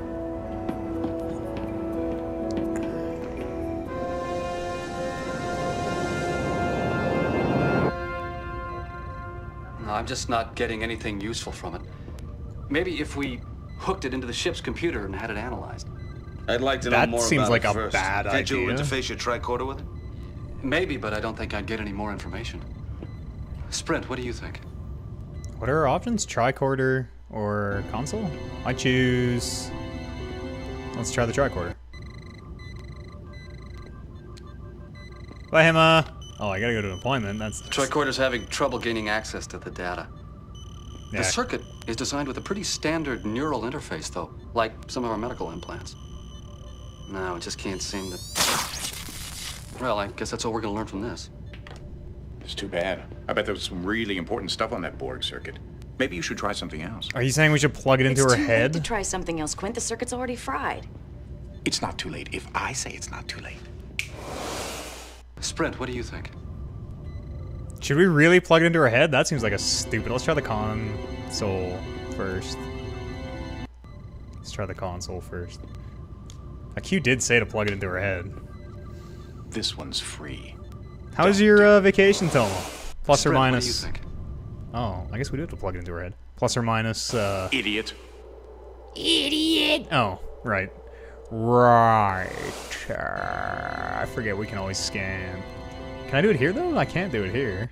No, I'm just not getting anything useful from it. Maybe if we hooked it into the ship's computer and had it analyzed. I'd like to know That more seems about like it a first. bad Can't you idea. interface your tricorder with it? Maybe, but I don't think I'd get any more information. Sprint, what do you think? What are our options? Tricorder or console? I choose... Let's try the tricorder. Bye, Emma. Oh, I gotta go to an appointment. That's... Tricorder's having trouble gaining access to the data. Yeah. The circuit is designed with a pretty standard neural interface, though, like some of our medical implants. No, it just can't seem to... Well, I guess that's all we're gonna learn from this. It's too bad. I bet there was some really important stuff on that Borg circuit. Maybe you should try something else. Are you saying we should plug it into her It's too late head? to try something else, Quint. The circuit's already fried. It's not too late if I say it's not too late. Sprint, what do you think? Should we really plug it into her head? That seems like a stupid... Let's try the console first. Let's try the console first. Q did say to plug it into her head. This one's free. How was your vacation, Toma? Plus Sprint, or minus... what do you think? Oh, I guess we do have to plug it into her head. Plus or minus... Idiot. Idiot! Oh, right. Right. I forget we can always scan. Can I do it here, though? I can't do it here.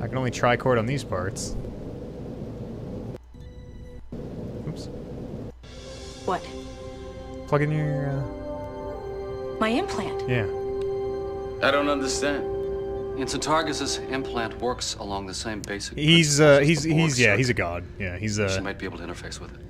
I can only tricord on these parts. Oops. What? Plug in your... My implant? Yeah. I don't understand. Ensign Targus's implant works along the same basic He's principles as the Borg yeah, circuit. he's a god. Yeah, he's She a... might be able to interface with it.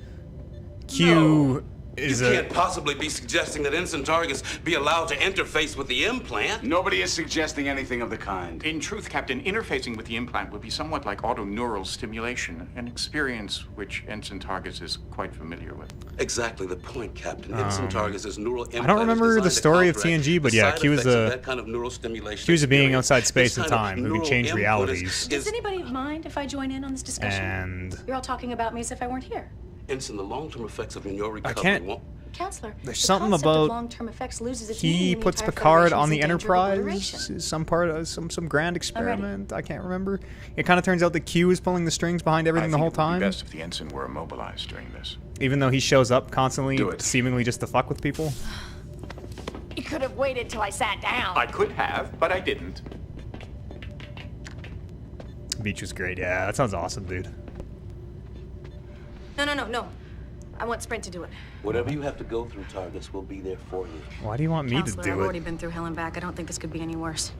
Q is You a... can't possibly be suggesting that Ensign Targus be allowed to interface with the implant. Nobody is suggesting anything of the kind. In truth, Captain, interfacing with the implant would be somewhat like autoneural stimulation, an experience which Ensign Targus is quite familiar with. Exactly the point, Captain. Ensign Targus' neural implant. I don't remember the story of TNG, but yeah, Q is a... that kind of neural stimulation. Q is a being experience. outside space This and kind of time who can neural change input realities. Does anybody mind if I join in on this discussion? And... You're all talking about me as if I weren't here. Ensign, the long-term effects of your recovery can't- won't... Counselor, There's the something concept of about long-term effects loses its meaning he when the puts entire Picard Federation on is the in danger of Enterprise. obliteration. Some part of some grand experiment. I can't remember. It kind of turns out that Q is pulling the strings behind everything the whole I think it would time. be best if the ensign were immobilized during this. Even though he shows up constantly, Do it. seemingly just to fuck with people. You could have waited till I sat down. I could have, but I didn't. Beach was great. Yeah, that sounds awesome, dude. No. I want Sprint to do it. Whatever you have to go through, Targus, we'll be there for you. Why do you want me Counselor, to I've do already it? been through hell and back. I don't think this could be any worse.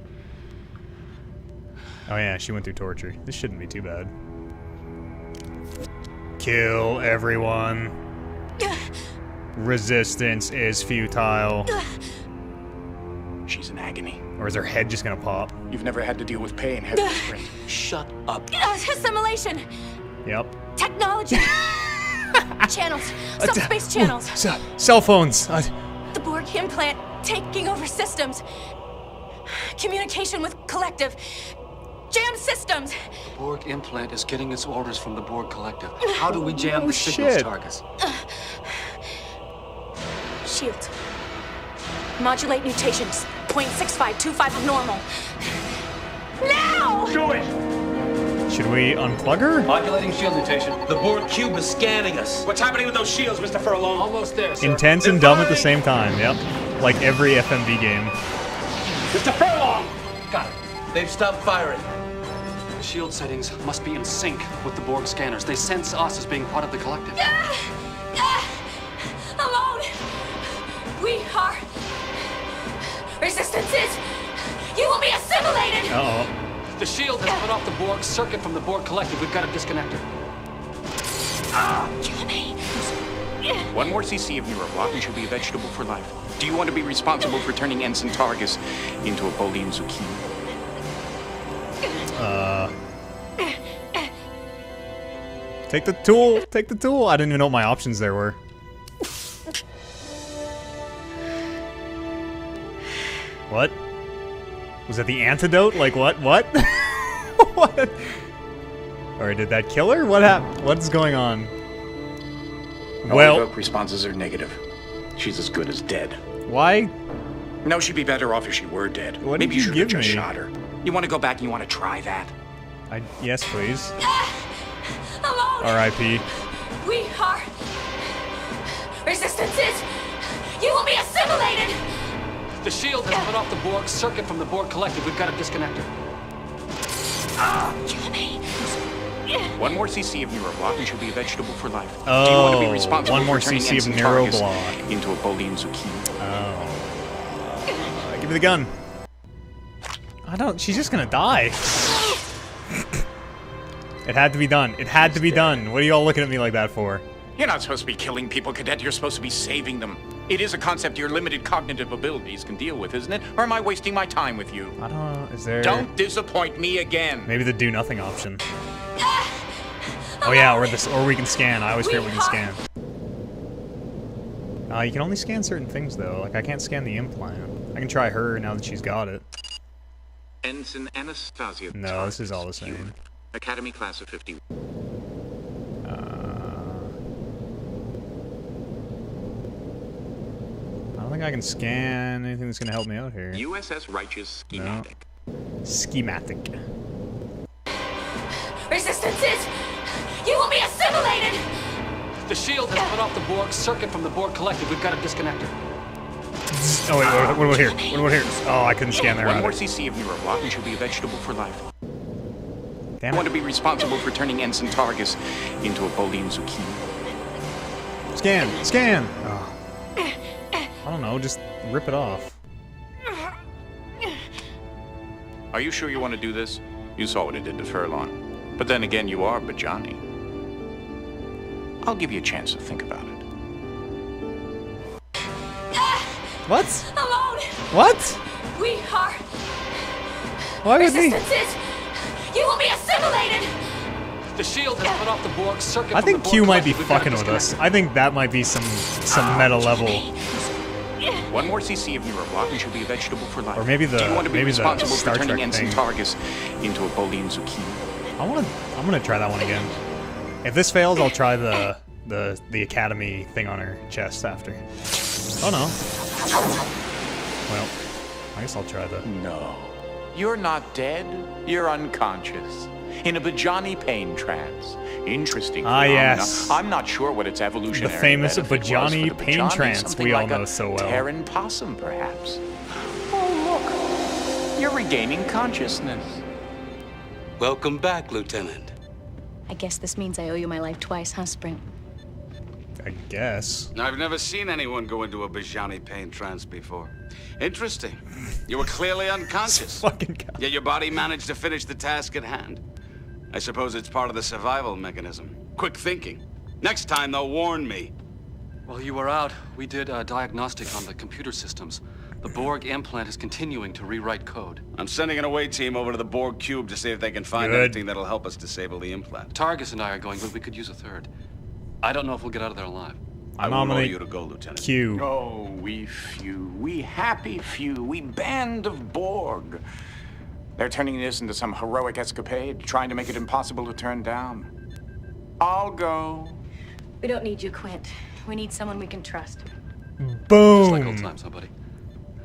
Oh yeah, she went through torture. This shouldn't be too bad. Kill everyone. Resistance is futile. She's in agony. Or is her head just gonna pop? You've never had to deal with pain, have you, Sprint? Shut up. Assimilation! Yep. Technology! Channels! Subspace channels! Cell phones! The Borg implant taking over systems. Communication with collective. Jam systems! The Borg implant is getting its orders from the Borg collective. How do we jam the signals, shit. Targus? Shield. Modulate mutations. 0.6525 of normal. Now! Do it! Should we unplug her? Modulating shield mutation. The Borg cube is scanning us. What's happening with those shields, Mr. Furlong? Almost there, sir. Intense and dumb at the same time, yep. Like every FMV game. Mr. Furlong! Got it. They've stopped firing. The shield settings must be in sync with the Borg scanners. They sense us as being part of the collective. Alone! We are resistances! You will be assimilated! Uh-oh. The shield has cut off the Borg circuit from the Borg collective. We've got to disconnect her. Kill me! One more CC of neuroblock and she'll be a vegetable for life. Do you want to be responsible for turning Ensign Targus into a Bolian zucchini? Take the tool! Take the tool! I didn't even know what my options there were. What? Was that the antidote? Like, what? What? What? Or did that kill her? What happened? What's going on? Well, evoke responses are negative. She's as good as dead. Why? No, she'd be better off if she were dead. What Maybe did you you should give have just me? shot her. You want to go back and you want to try that? Yes, please. Alone! R.I.P. We are resistances. You will be assimilated. The shield has cut off the Borg circuit from the Borg collective. We've got to disconnect her. Kill me. 1 more cc of neuroblock and she'll be a vegetable for life. Oh, Do you want to be responsible 1 more for turning cc of Ensign Targus neuroblock into a Bolian zucchini? Oh. Give me the gun. I don't. She's just gonna die. It had to be done. It had to be done. What are you all looking at me like that for? You're not supposed to be killing people, Cadet. You're supposed to be saving them. It is a concept your limited cognitive abilities can deal with, isn't it? Or am I wasting my time with you? I don't know. Is there... Don't disappoint me again. Maybe the do nothing option. Oh yeah, or we can scan. I always forget we can scan. You can only scan certain things though. Like I can't scan the implant. I can try her now that she's got it. Ensign Anastasia. No, this is all the same. Academy class of 50. I don't think I can scan anything that's gonna help me out here. USS Righteous schematic. No. Schematic. Resistances. You will be assimilated. The shield has cut off the Borg circuit from the Borg collective. We've got to disconnect her. Oh wait, what about here? What about here? Oh, I couldn't scan there. 1 more cc of neuroblock and she'll be a vegetable for life. Damn I it. want to be responsible for turning Ensign Targus into a Bolian zucchini. Scan! Scan! Oh. I don't know, just rip it off. Are you sure you want to do this? You saw what it did to Furlong. But then again, you are Bajani. I'll give you a chance to think about it. What? Alone. What? We are Why would he? resistances. You will be assimilated. The shield has cut off the Borg circuit I from the think Borg Q might be collective. We've got to fucking with us. disconnect I think that might be some meta level. 1 more cc of neuroblock and she'll be a vegetable for life. Or maybe the Do you want to be maybe the responsible Star for turning Trek Ensign thing. Targus into a Bolian zucchini? I'm gonna try that one again. If this fails, I'll try the Academy thing on her chest after. Oh no. Well, I guess I'll try the... No. You're not dead. You're unconscious. In a Bajani pain trance. Interesting phenomena. yes. I'm not sure what its evolutionary The famous benefit was Bajani for the pain Bajani, trance something we all like know a so well. Terran possum, perhaps. Oh, look. You're regaining consciousness. Welcome back, Lieutenant. I guess this means I owe you my life twice, huh, Sprint? I guess. I've never seen anyone go into a Bajani pain trance before. Interesting. You were clearly unconscious. Fucking God. Yet your body managed to finish the task at hand. I suppose it's part of the survival mechanism. Quick thinking. Next time, though, warn me. While you were out, we did a diagnostic on the computer systems. The Borg implant is continuing to rewrite code. I'm sending an away team over to the Borg cube to see if they can find Good. anything that'll help us disable the implant. Targus and I are going, but we could use a third. I don't know if we'll get out of there alive. I will order you to go, Lieutenant. Q. Oh, we few, we happy few, we band of Borg. They're turning this into some heroic escapade, trying to make it impossible to turn down. I'll go. We don't need you, Quint. We need someone we can trust. Boom! Just like old times, huh, buddy?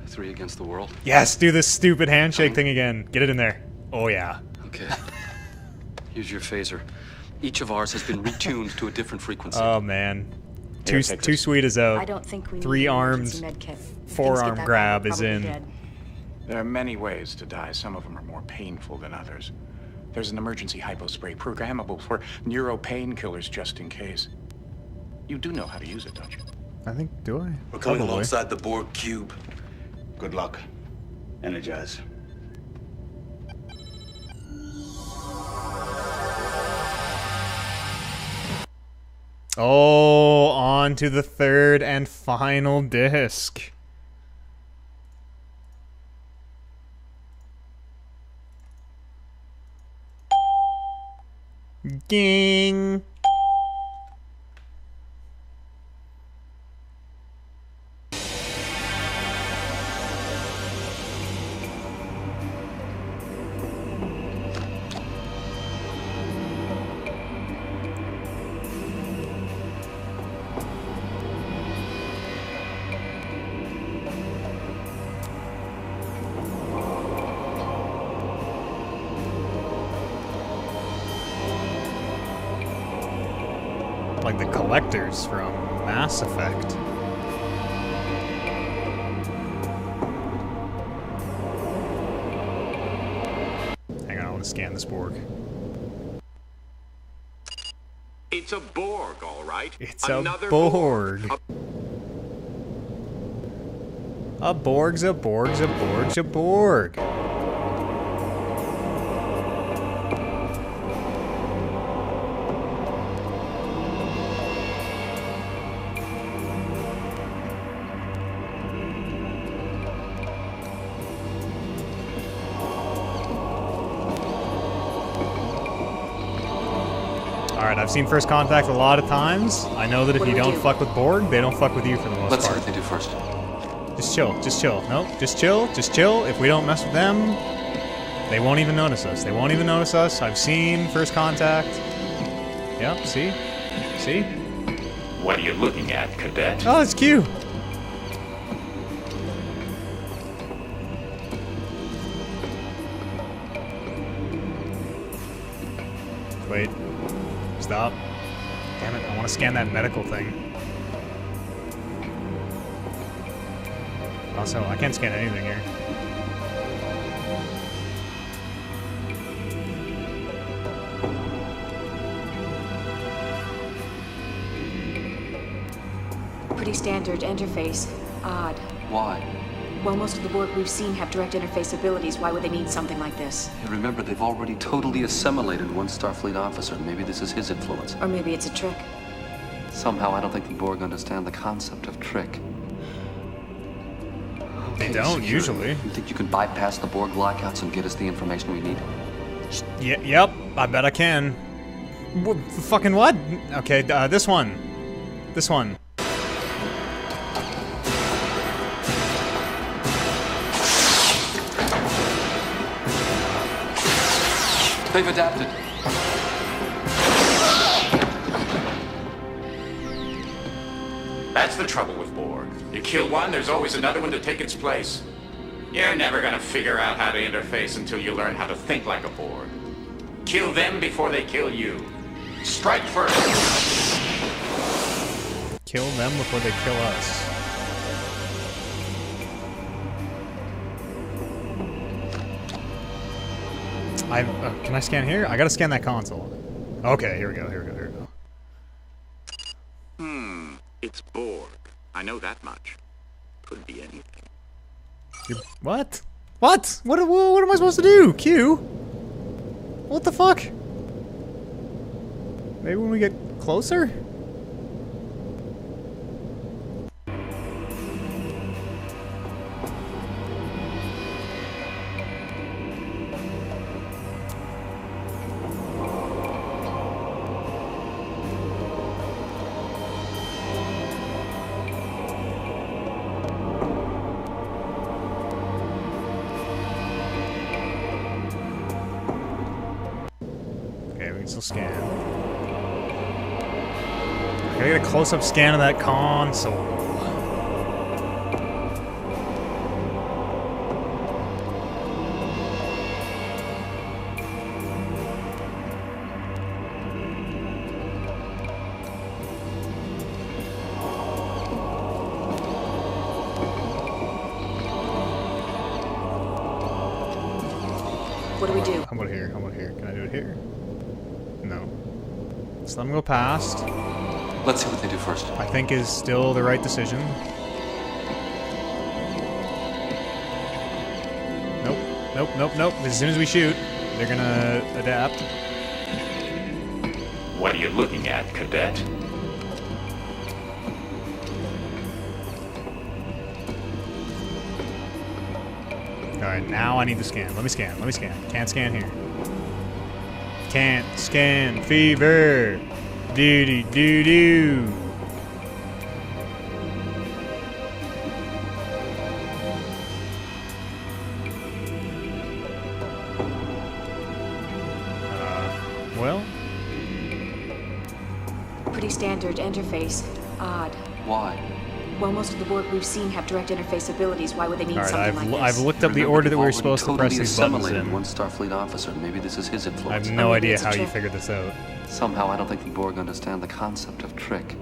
3 against the world. Yes, do this stupid handshake thing again. Get it in there. Oh yeah. Okay. Use your phaser. Each of ours has been retuned to a different frequency. Oh man. Here, Too take too this. sweet is out. I don't think we need 3 an arms, emergency med kit. If things forearm get that grab bad, we're is probably in. dead. There are many ways to die. Some of them are more painful than others. There's an emergency hypospray programmable for neuro painkillers just in case. You do know how to use it, don't you? I think, do I? We're coming Probably. alongside the Borg cube. Good luck. Energize. Oh, on to the 3rd and final disc. Ging. Like the collectors from Mass Effect. Hang on, I want to scan this Borg. It's a Borg, all right. It's Another a Borg. A Borg's a Borg's a Borg's a Borg. Alright, I've seen First Contact a lot of times. I know that if you don't fuck with Borg, they don't fuck with you for the most Let's see part. what they do first. Just chill, just chill. Nope, just chill, just chill. If we don't mess with them, they won't even notice us. They won't even notice us. I've seen First Contact. Yep, see? See? What are you looking at, Cadet? Oh, it's Q. Wait. Stop. Damn it, I want to scan that medical thing. Also, I can't scan anything here. Pretty standard interface. Odd. Why? Well, most of the Borg we've seen have direct interface abilities. Why would they need something like this? Hey, remember, they've already totally assimilated one Starfleet officer. Maybe this is his influence. Or maybe it's a trick. Somehow, I don't think the Borg understand the concept of trick. They Okay, don't, security. usually. You think you can bypass the Borg lockouts and get us the information we need? Yep, I bet I can. Fucking what? Okay, this one. This one. They've adapted. That's the trouble with Borg. You kill one, there's always another one to take its place. You're never gonna figure out how to interface until you learn how to think like a Borg. Kill them before they kill you. Strike first. Kill them before they kill us. Can I scan here? I gotta scan that console. Okay, here we go, here we go, here we go. It's Borg. I know that much. Could be anything. What? What? What am I supposed to do? Q? What the fuck? Maybe when we get closer? Okay, we can still scan. I gotta get a close-up scan of that console. What do we do? How about here? How about here? Can I do it here? No. Just let them go past. Let's see what they do first. I think is still the right decision. Nope. Nope, nope, nope. As soon as we shoot, they're gonna adapt. What are you looking at, Cadet? Alright, Now I need to scan. Let me scan. Let me scan. Can't scan here. Can't scan fever. Doo doo doo. Well, Pretty standard interface. Odd. Why? Well, most of the Borg we've seen have direct interface abilities. Why would they need all right. something like I've this? looked up the Remember, order that we were they've supposed to already press totally these buttons assimilated in. one Starfleet officer. Maybe this is his I influence. have no maybe idea it's a how you trick. figured this out. Somehow, I don't think the Borg understand the concept of trick.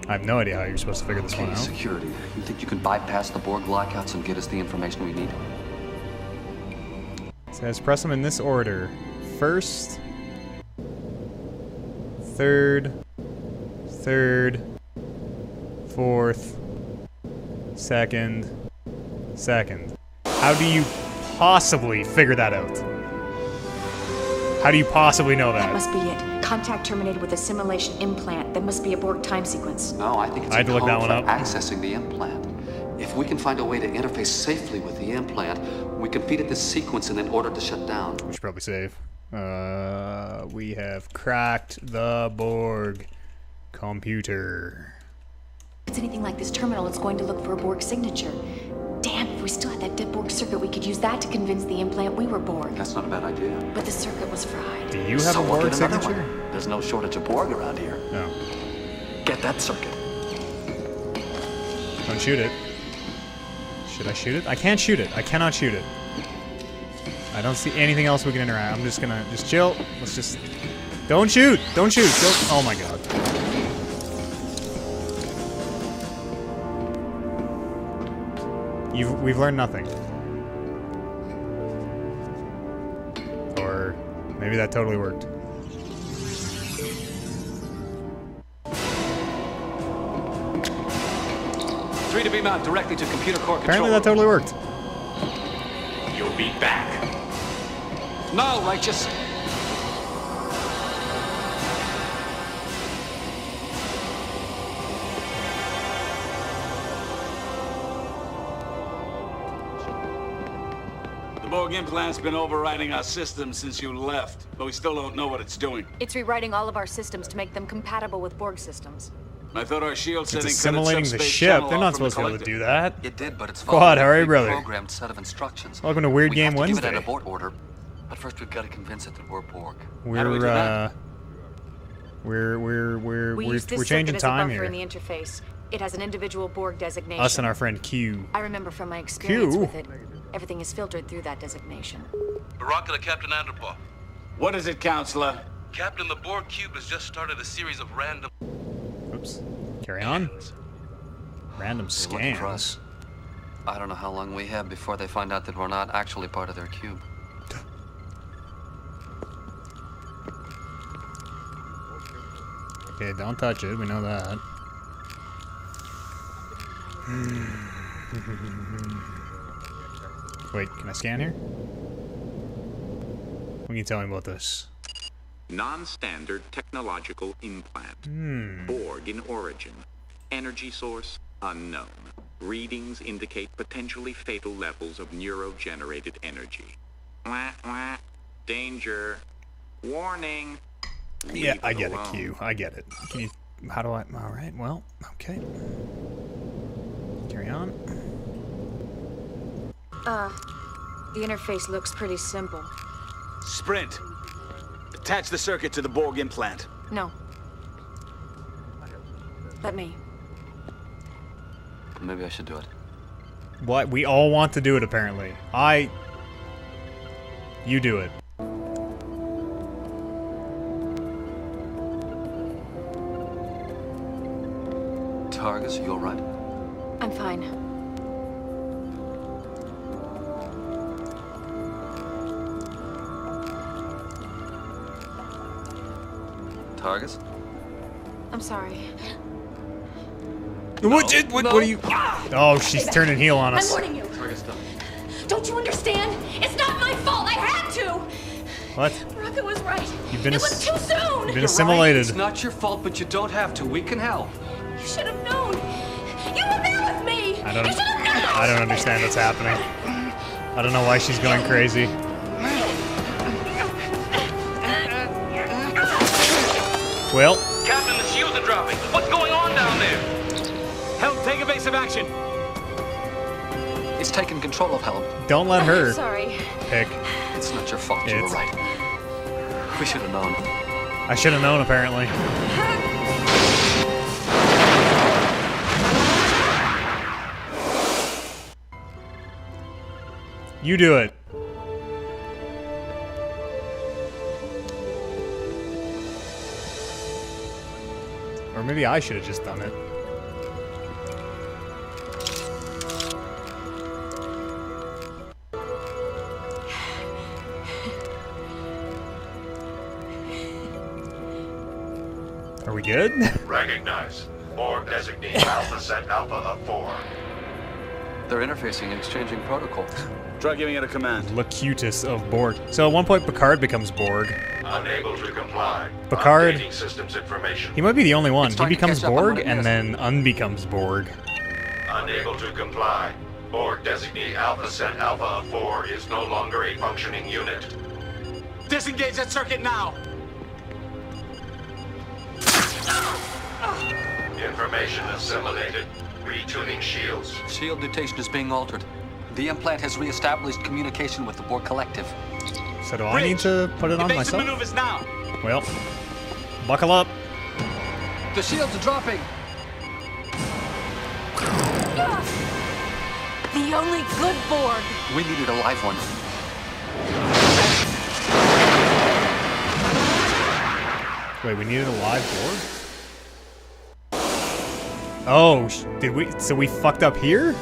I have no idea how you're supposed to figure this one Okay, out. security. You think you can bypass the Borg lockouts and get us the information we need? It says press them in this order. First, third, fourth, second. How do you possibly figure that out? How do you possibly know That that? must be it. Contact terminated with a simulation implant. That must be a Borg time sequence. No, I think it's I had to a look that code one for up. accessing the implant. If we can find a way to interface safely with the implant, we can feed it this sequence and then order it to shut down. We should probably save. We have cracked the Borg computer. If it's anything like this terminal, it's going to look for a Borg signature. Damn, if we still had that dead Borg circuit, we could use that to convince the implant we were Borg. That's not a bad idea. But the circuit was fried. Do you have So a we'll Borg get another signature? one. There's no shortage of Borg around here. No. Get that circuit. Don't shoot it. Should I shoot it? I can't shoot it. I cannot shoot it. I don't see anything else we can interact. I'm just gonna just chill. Let's just don't shoot. Don't shoot. Don't. Oh my god. We've learned nothing. Or maybe that totally worked. Three to beam out directly to computer core control. Apparently that totally worked. You'll be back. No, righteous. The Borg implant's been overriding our system since you left, but we still don't know what it's doing. It's rewriting all of our systems to make them compatible with Borg systems. I thought our shield It's setting cut its assimilating the subspace ship. channel They're off not from the supposed to be able to collector. do that. It did, but it's Quad, following how are you, a brother? pre-programmed set of instructions. Welcome to Weird we Game have to give it Wednesday. an abort order, but first we've got to convince it that we're Borg. We're We use this changing circuit as a time buffer here. in the interface. It has an individual Borg designation. Us and our friend Q. I remember from my experience Q? with it, everything is filtered through that designation. Baraka to Captain Anderpaw. What is it, Counselor? Captain, the Borg cube has just started a series of random... Oops. Carry on. Random They're looking for scans. us. I don't know how long we have before they find out that we're not actually part of their cube. Okay, don't touch it. We know that. Wait, can I scan here? What can you tell me about this? Non-standard technological implant. Borg in origin. Energy source unknown. Readings indicate potentially fatal levels of neuro-generated energy. Wah, wah. Danger. Warning. Yeah, Leave I get it, alone. Q. I get it. Can you... How do I... Alright, well, okay. Carry on. The interface looks pretty simple. Sprint. Attach the circuit to the Borg implant. No. Let me. Maybe I should do it. What? We all want to do it, apparently. You do it. Targus, you all right? I'm fine. Targus? I'm sorry. What are you... Oh, she's turning heel on I'm us. warning you. Targus, stop. Don't you understand? It's not my fault. I had to. What? Baraka was right. You've been it was too soon. You've been assimilated. It's not your fault, but you don't have to. We can help. You should have known. You were there with me. I don't... You should have known. I don't understand what's happening. I don't know why she's going crazy. Well. Captain, the shields are dropping. What's going on down there? Helm, take evasive action. It's taken control of Helm. Don't let her Sorry. pick. It's not your fault. You were right. We should have known. I should have known, apparently. You do it. Or maybe I should have just done it. Are we good? Recognize. Borg designate Alpha Set Alpha of 4. They're interfacing and exchanging protocols. Try giving it a command. Locutus of Borg. So at one point, Picard becomes Borg. Unable to comply. Picard. Updating systems information. He might be the only one. It's He time to becomes catch up on Borg what it and is. then unbecomes Borg. Unable to comply. Borg designate Alpha Set Alpha of 4 is no longer a functioning unit. Disengage that circuit now. Information assimilated. Retuning shields. Shield mutation is being altered. The implant has reestablished communication with the Borg Collective. So do I need to put it on Evasive myself? maneuvers now. Well, buckle up. The shields are dropping. The only good Borg. We needed a live one. Wait, we needed a live Borg? Oh, did we? So we fucked up here?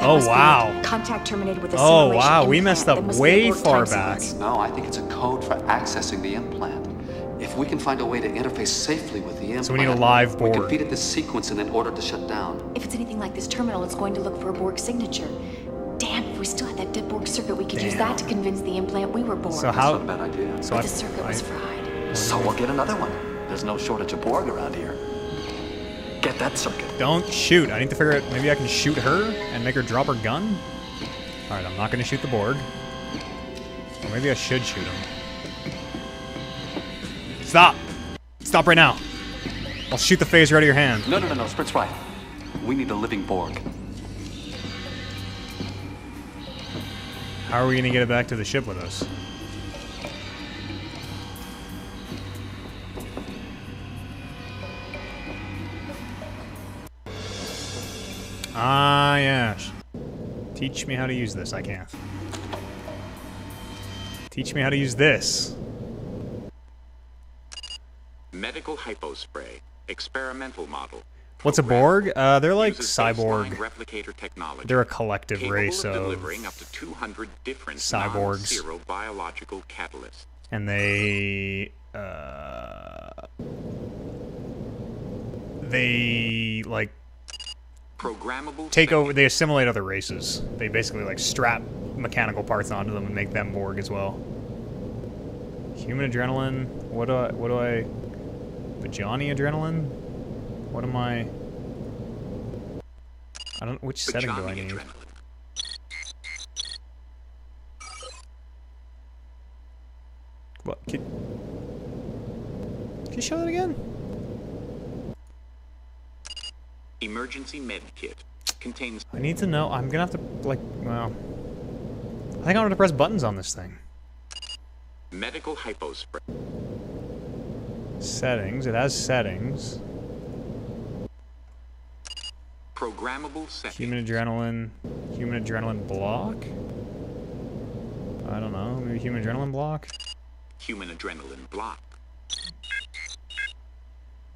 Oh, wow. Contact terminated with a Oh, simulation wow. We implant. messed There up must be a way Borg far time back. sequence. No, I think it's a code for accessing the implant. If we can find a way to interface safely with the implant, So we need a live we can Borg. feed it this sequence and then order it to shut down. If it's anything like this terminal, it's going to look for a Borg signature. Damn, if we still had that dead Borg circuit, we could use that to convince the implant we were Borg. So how? That's not a bad idea. So But I, the circuit was fried. So we'll get another one. There's no shortage of Borg around here. Get that circuit. don't shoot. I need to figure out. Maybe I can shoot her and make her drop her gun. All right, I'm not gonna shoot the Borg. Or maybe I should shoot him. Stop! Stop right now. I'll shoot the phaser out of your hand. No, Sprint's right. We need a living Borg. How are we gonna get it back to the ship with us? Ah, yes. Teach me how to use this. I can't. Teach me how to use this. Medical hypospray. Experimental model. What's a Borg? They're like Uses cyborg. baseline replicator technology. They're a collective capable race of delivering up to 200 different cyborgs. non-zero biological catalysts. And they like Programmable take over. They assimilate other races. They basically like strap mechanical parts onto them and make them Borg as well. Human adrenaline. What do I? Bajani adrenaline. What am I? I don't. Which setting do I need? What? Can you show that again? Emergency med kit contains. I need to know. I'm gonna have to like. Well, I think I'm gonna press buttons on this thing. Medical hypospray. Settings. It has settings. Programmable settings. Human adrenaline block. I don't know. Maybe human adrenaline block. Human adrenaline block.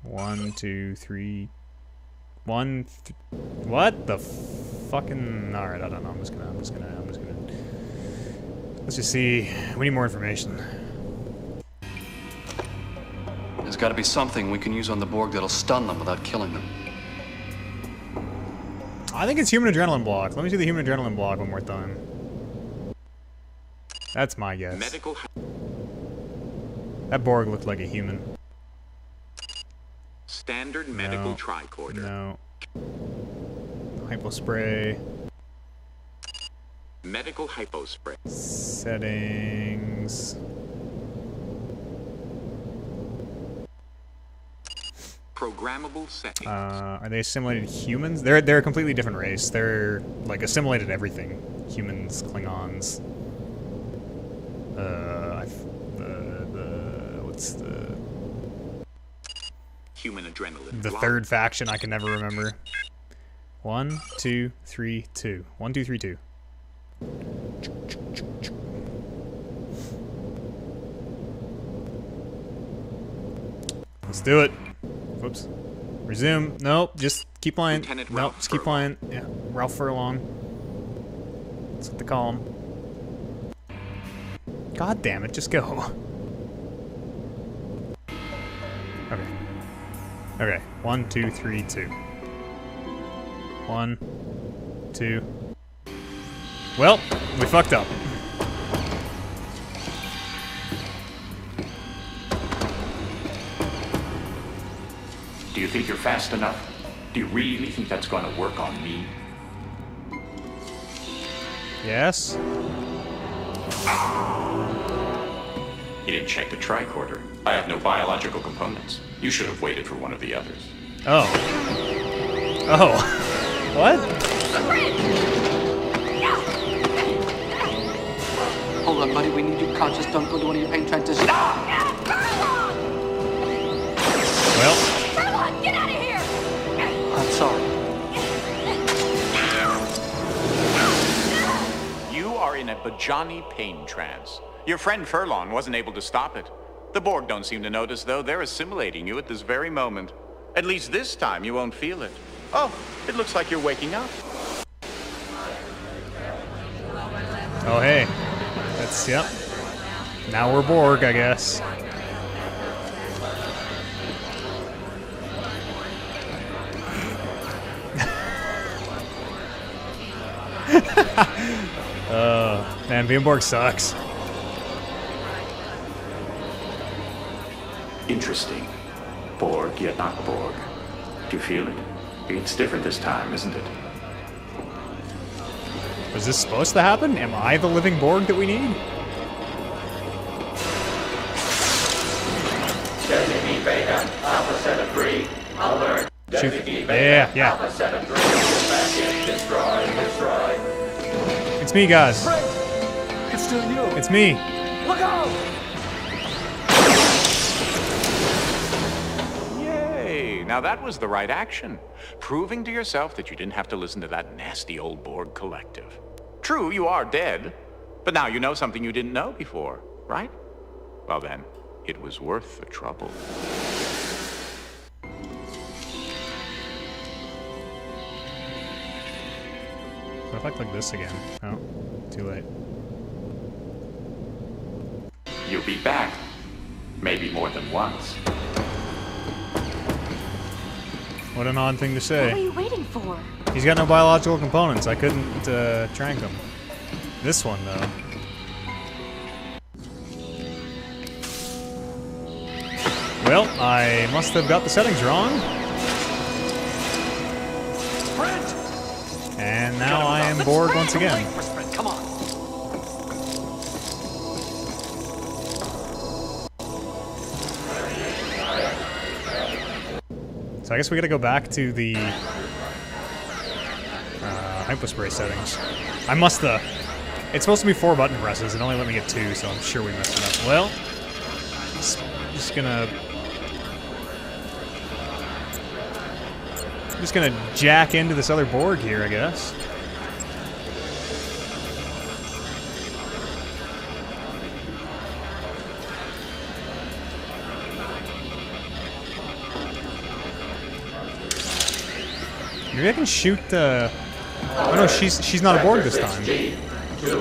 1, 2, 3. What the fucking? All right, I don't know. I'm just gonna. Let's just see. We need more information. There's got to be something we can use on the Borg that'll stun them without killing them. I think it's human adrenaline block. Let me see the human adrenaline block one more time. That's my guess. Medical. That Borg looked like a human. Standard medical tricorder. No. Hypospray. Medical hypospray. Settings. Programmable settings. Are they assimilated humans? They're a completely different race. They're like assimilated everything. Humans, Klingons. What's the Human adrenaline. the third faction? I can never remember. 1, 2, 3, 2. 1, 2, 3, 2. Let's do it. Whoops. Resume. Nope. Just keep playing. Lieutenant Nope. Ralph Just keep playing. Yeah. Ralph Furlong. That's what they call him. God damn it. Just go. Okay. Okay. 1, 2, 3, 2. 1, 2. Well, we fucked up. Do you think you're fast enough? Do you really think that's going to work on me? Yes. You didn't check the tricorder. I have no biological components. You should have waited for one of the others. Oh. Oh. What? Hold on, buddy. We need you conscious. Don't go to one of your pain transitions. Well. Furlong, get out of here! I'm sorry. You are in a Bajani pain trance. Your friend Furlong wasn't able to stop it. The Borg don't seem to notice, though. They're assimilating you at this very moment. At least this time you won't feel it. Oh, it looks like you're waking up. Oh, hey. That's, yep. Now we're Borg, I guess. Man, being Borg sucks. Interesting. Borg, yet not Borg. Do you feel it? It's different this time, isn't it? Was this supposed to happen? Am I the living Borg that we need? Designate Beta, Alpha 7-3, alert. Shoot. Designate Beta, Yeah. Alpha 7-3, back in, destroy. It's me, guys. It's still you. It's me. Look out! Yay! Now that was the right action. Proving to yourself that you didn't have to listen to that nasty old Borg collective. True, you are dead, but now you know something you didn't know before, right? Well then, it was worth the trouble. What if I click this again? Oh, too late. You'll be back. Maybe more than once. What an odd thing to say. What are you waiting for? He's got no biological components. I couldn't trank him. This one, though. Well, I must have got the settings wrong. And now I am Borg once again. Come on. So I guess we gotta go back to the hypospray settings. I must have. It's supposed to be 4 button presses. It only let me get 2, so I'm sure we messed it up. Well, just gonna jack into this other Borg here, I guess. Maybe I can shoot the. Oh no, she's not a Borg this time. 2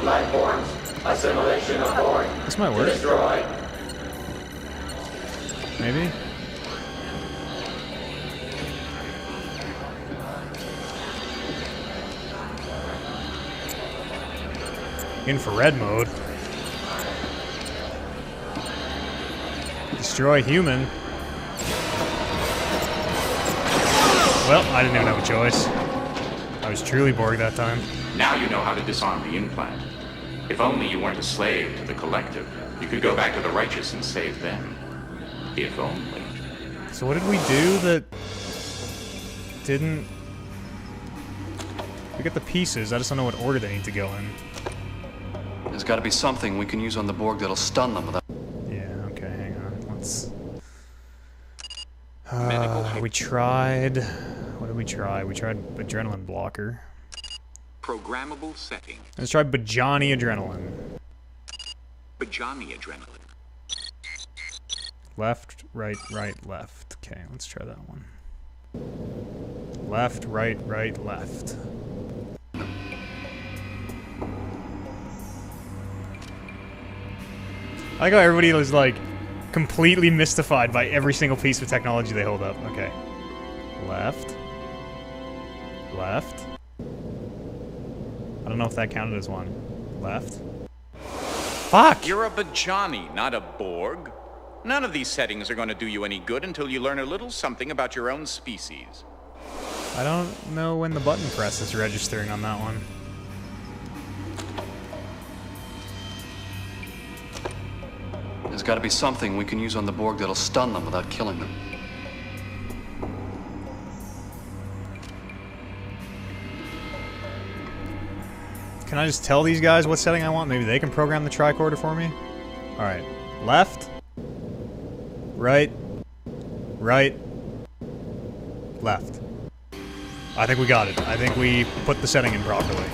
life forms. Assimilation of Borg. This might work. Destroy. Maybe. Infrared mode. Destroy human. Well, I didn't even have a choice. I was truly Borg that time. Now you know how to disarm the implant. If only you weren't a slave to the collective, you could go back to the righteous and save them. If only. So what did we do that didn't... We got the pieces, I just don't know what order they need to go in. There's got to be something we can use on the Borg that'll stun them without... Yeah, okay, hang on. Let's... we tried... What did we try? We tried adrenaline blocker. Programmable setting. Let's try Bajani adrenaline. Bajani adrenaline. Left, right, left. Okay, let's try that one. Left, right, left. I like how everybody was like completely mystified by every single piece of technology they hold up. Okay. Left. Left. I don't know if that counted as one. Left. Fuck! You're a Bajani, not a Borg. None of these settings are going to do you any good until you learn a little something about your own species. I don't know when the button press is registering on that one. There's got to be something we can use on the Borg that'll stun them without killing them. Can I just tell these guys what setting I want? Maybe they can program the tricorder for me? Alright. Left. Right. Right. Left. I think we got it. I think we put the setting in properly.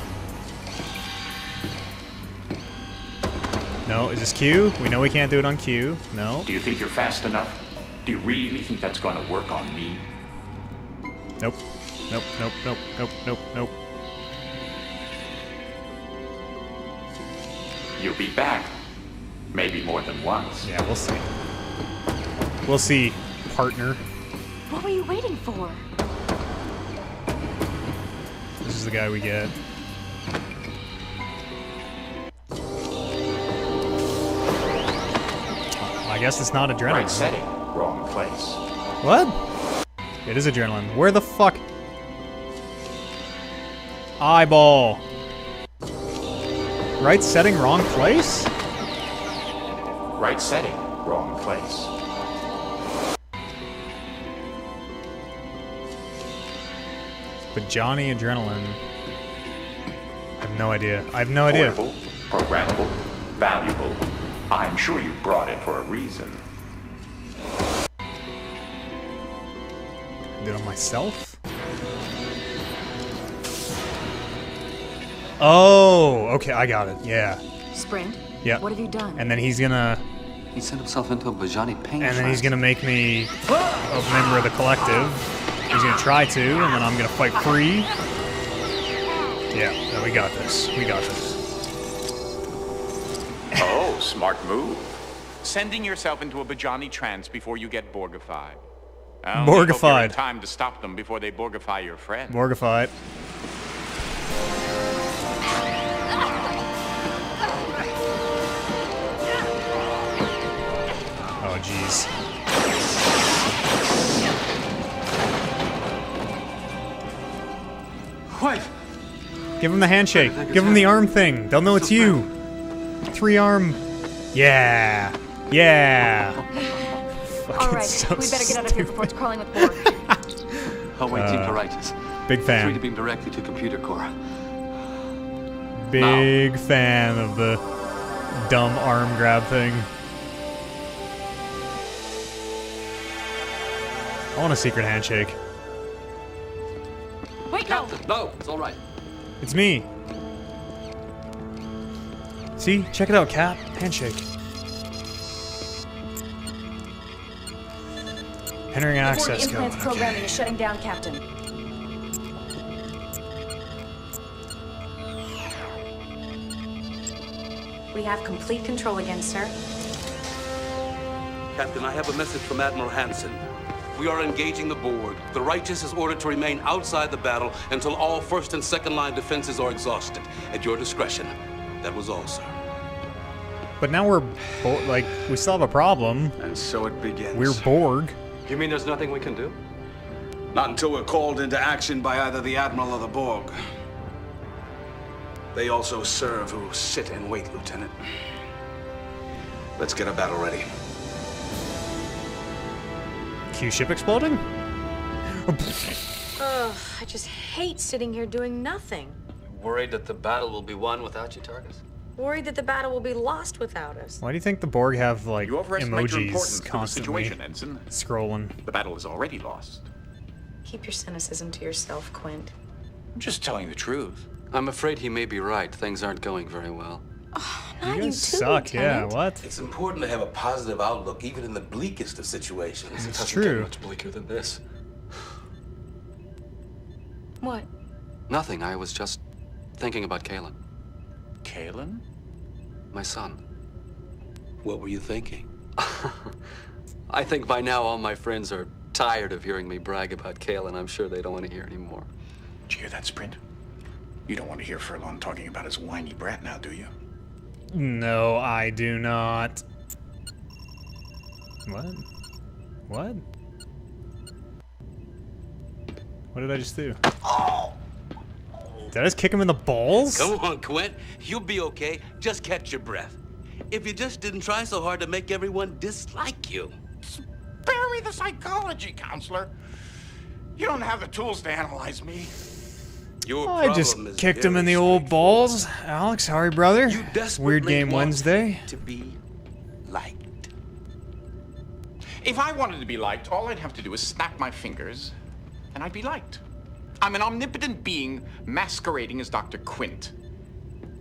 No, is this Q? We know we can't do it on Q. No. Do you think you're fast enough? Do you really think that's going to work on me? Nope. Nope, nope, nope, nope, nope, nope. You'll be back. Maybe more than once. Yeah, we'll see. We'll see, partner. What were you waiting for? This is the guy we get. I guess it's not adrenaline. Right setting, wrong place. What? It is adrenaline. Where the fuck? Eyeball. Right setting, wrong place? Right setting, wrong place. But Johnny Adrenaline. I have no idea. I have no idea. Portable, programmable, valuable. I'm sure you brought it for a reason. Did it myself? Oh, okay, I got it. Yeah. Sprint? Yeah. What have you done? And then he's gonna... He sent himself into a Bajani pain And then he's trance. gonna make me a member of the collective. He's gonna try to, and then I'm gonna fight free. Yeah, no, we got this. We got this. Oh, smart move. Sending yourself into a Bajani trance before you get Borgified. I only hope you're in time to stop them before they Borgify your friend. Borgified. Oh, jeez. Wait! Give him the handshake. Give him the arm thing. They'll know it's you. 3-arm. Yeah. Yeah. All right, we better get out of here before it's crawling with Borg. Away Team Claritas. Big fan. 3 to beam directly to computer core. Big fan of the dumb arm grab thing. I want a secret handshake. Wait, no! No, it's all right. It's me. See? Check it out, Cap. Handshake. Entering access The Borg code. implant's programming is shutting down, Captain. We have complete control again, sir. Captain, I have a message from Admiral Hansen. We are engaging the Borg. The Righteous is ordered to remain outside the battle until all first and second line defenses are exhausted. At your discretion. That was all, sir. But now we're, like, we still have a problem. And so it begins. We're Borg. You mean there's nothing we can do? Not until we're called into action by either the Admiral or the Borg. They also serve who sit and wait, Lieutenant. Let's get a battle ready. Q ship exploding? Ugh, I just hate sitting here doing nothing. Worried that the battle will be won without you, Targus? Worried that the battle will be lost without us. Why do you think the Borg have, like, You overestimate your emojis importance to the constantly situation, Ensign. scrolling? The battle is already lost. Keep your cynicism to yourself, Quint. I'm just telling the truth. I'm afraid he may be right. Things aren't going very well. You guys suck, yeah, what? It's important to have a positive outlook, even in the bleakest of situations. It's true. Much bleaker than this. What? Nothing. I was just thinking about Kalen. Kalen? My son. What were you thinking? I think by now all my friends are tired of hearing me brag about Kalen. I'm sure they don't want to hear anymore. Did you hear that, Sprint? You don't want to hear Furlong talking about his whiny brat now, do you? No, I do not. What? What? What did I just do? Oh! Did I just kick him in the balls? Come on, Quint. You'll be okay. Just catch your breath. If you just didn't try so hard to make everyone dislike you. Spare me the psychology, counselor. You don't have the tools to analyze me. Your I just problem is kicked him in very the old balls. Alex, sorry, brother. You desperately Weird game want Wednesday. to be liked. If I wanted to be liked, all I'd have to do is snap my fingers, and I'd be liked. I'm an omnipotent being masquerading as Dr. Quint.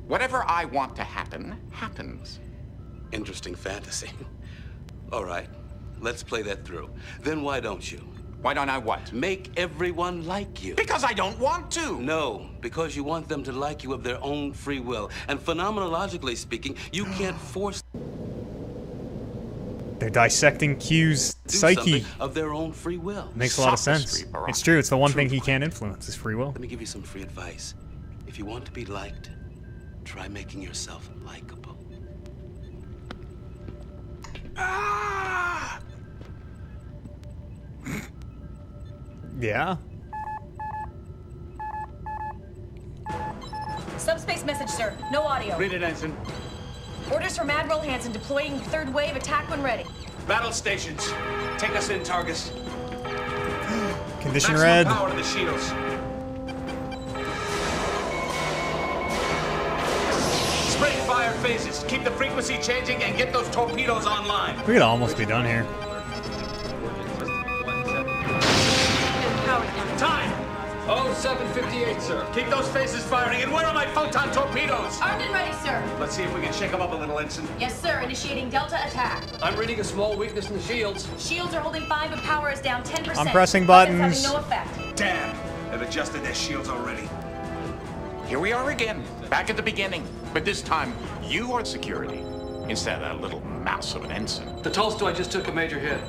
Whatever I want to happen, happens. Interesting fantasy. All right, let's play that through. Then why don't you? Why don't I what? Make everyone like you. Because I don't want to. No, because you want them to like you of their own free will. And phenomenologically speaking, you can't force They're dissecting Q's do psyche. something of their own free will. Makes a lot of sense. It's true. It's the one thing he can't influence is free will. Let me give you some free advice. If you want to be liked, try making yourself likable. Ah! Yeah. Subspace message, sir. No audio. Read it, Ensign. Orders from Admiral Hansen deploying third wave. Attack when ready. Battle stations. Take us in, Targus. Condition Maximum red. power to the shields. Spring fire phases. Keep the frequency changing and get those torpedoes online. We could almost be done here. Time! 07:58, sir. Keep those phases firing. And where are my photon torpedoes? Armed and ready, sir. Let's see if we can shake them up a little, Ensign. Yes, sir. Initiating Delta attack. I'm reading a small weakness in the shields. Shields are holding 5, but power is down 10%. I'm pressing Weapons buttons. having no effect. Damn! They've adjusted their shields already. Here we are again, back at the beginning. But this time, you are security, instead of that little mouse of an ensign. The Tolstoy just took a major hit.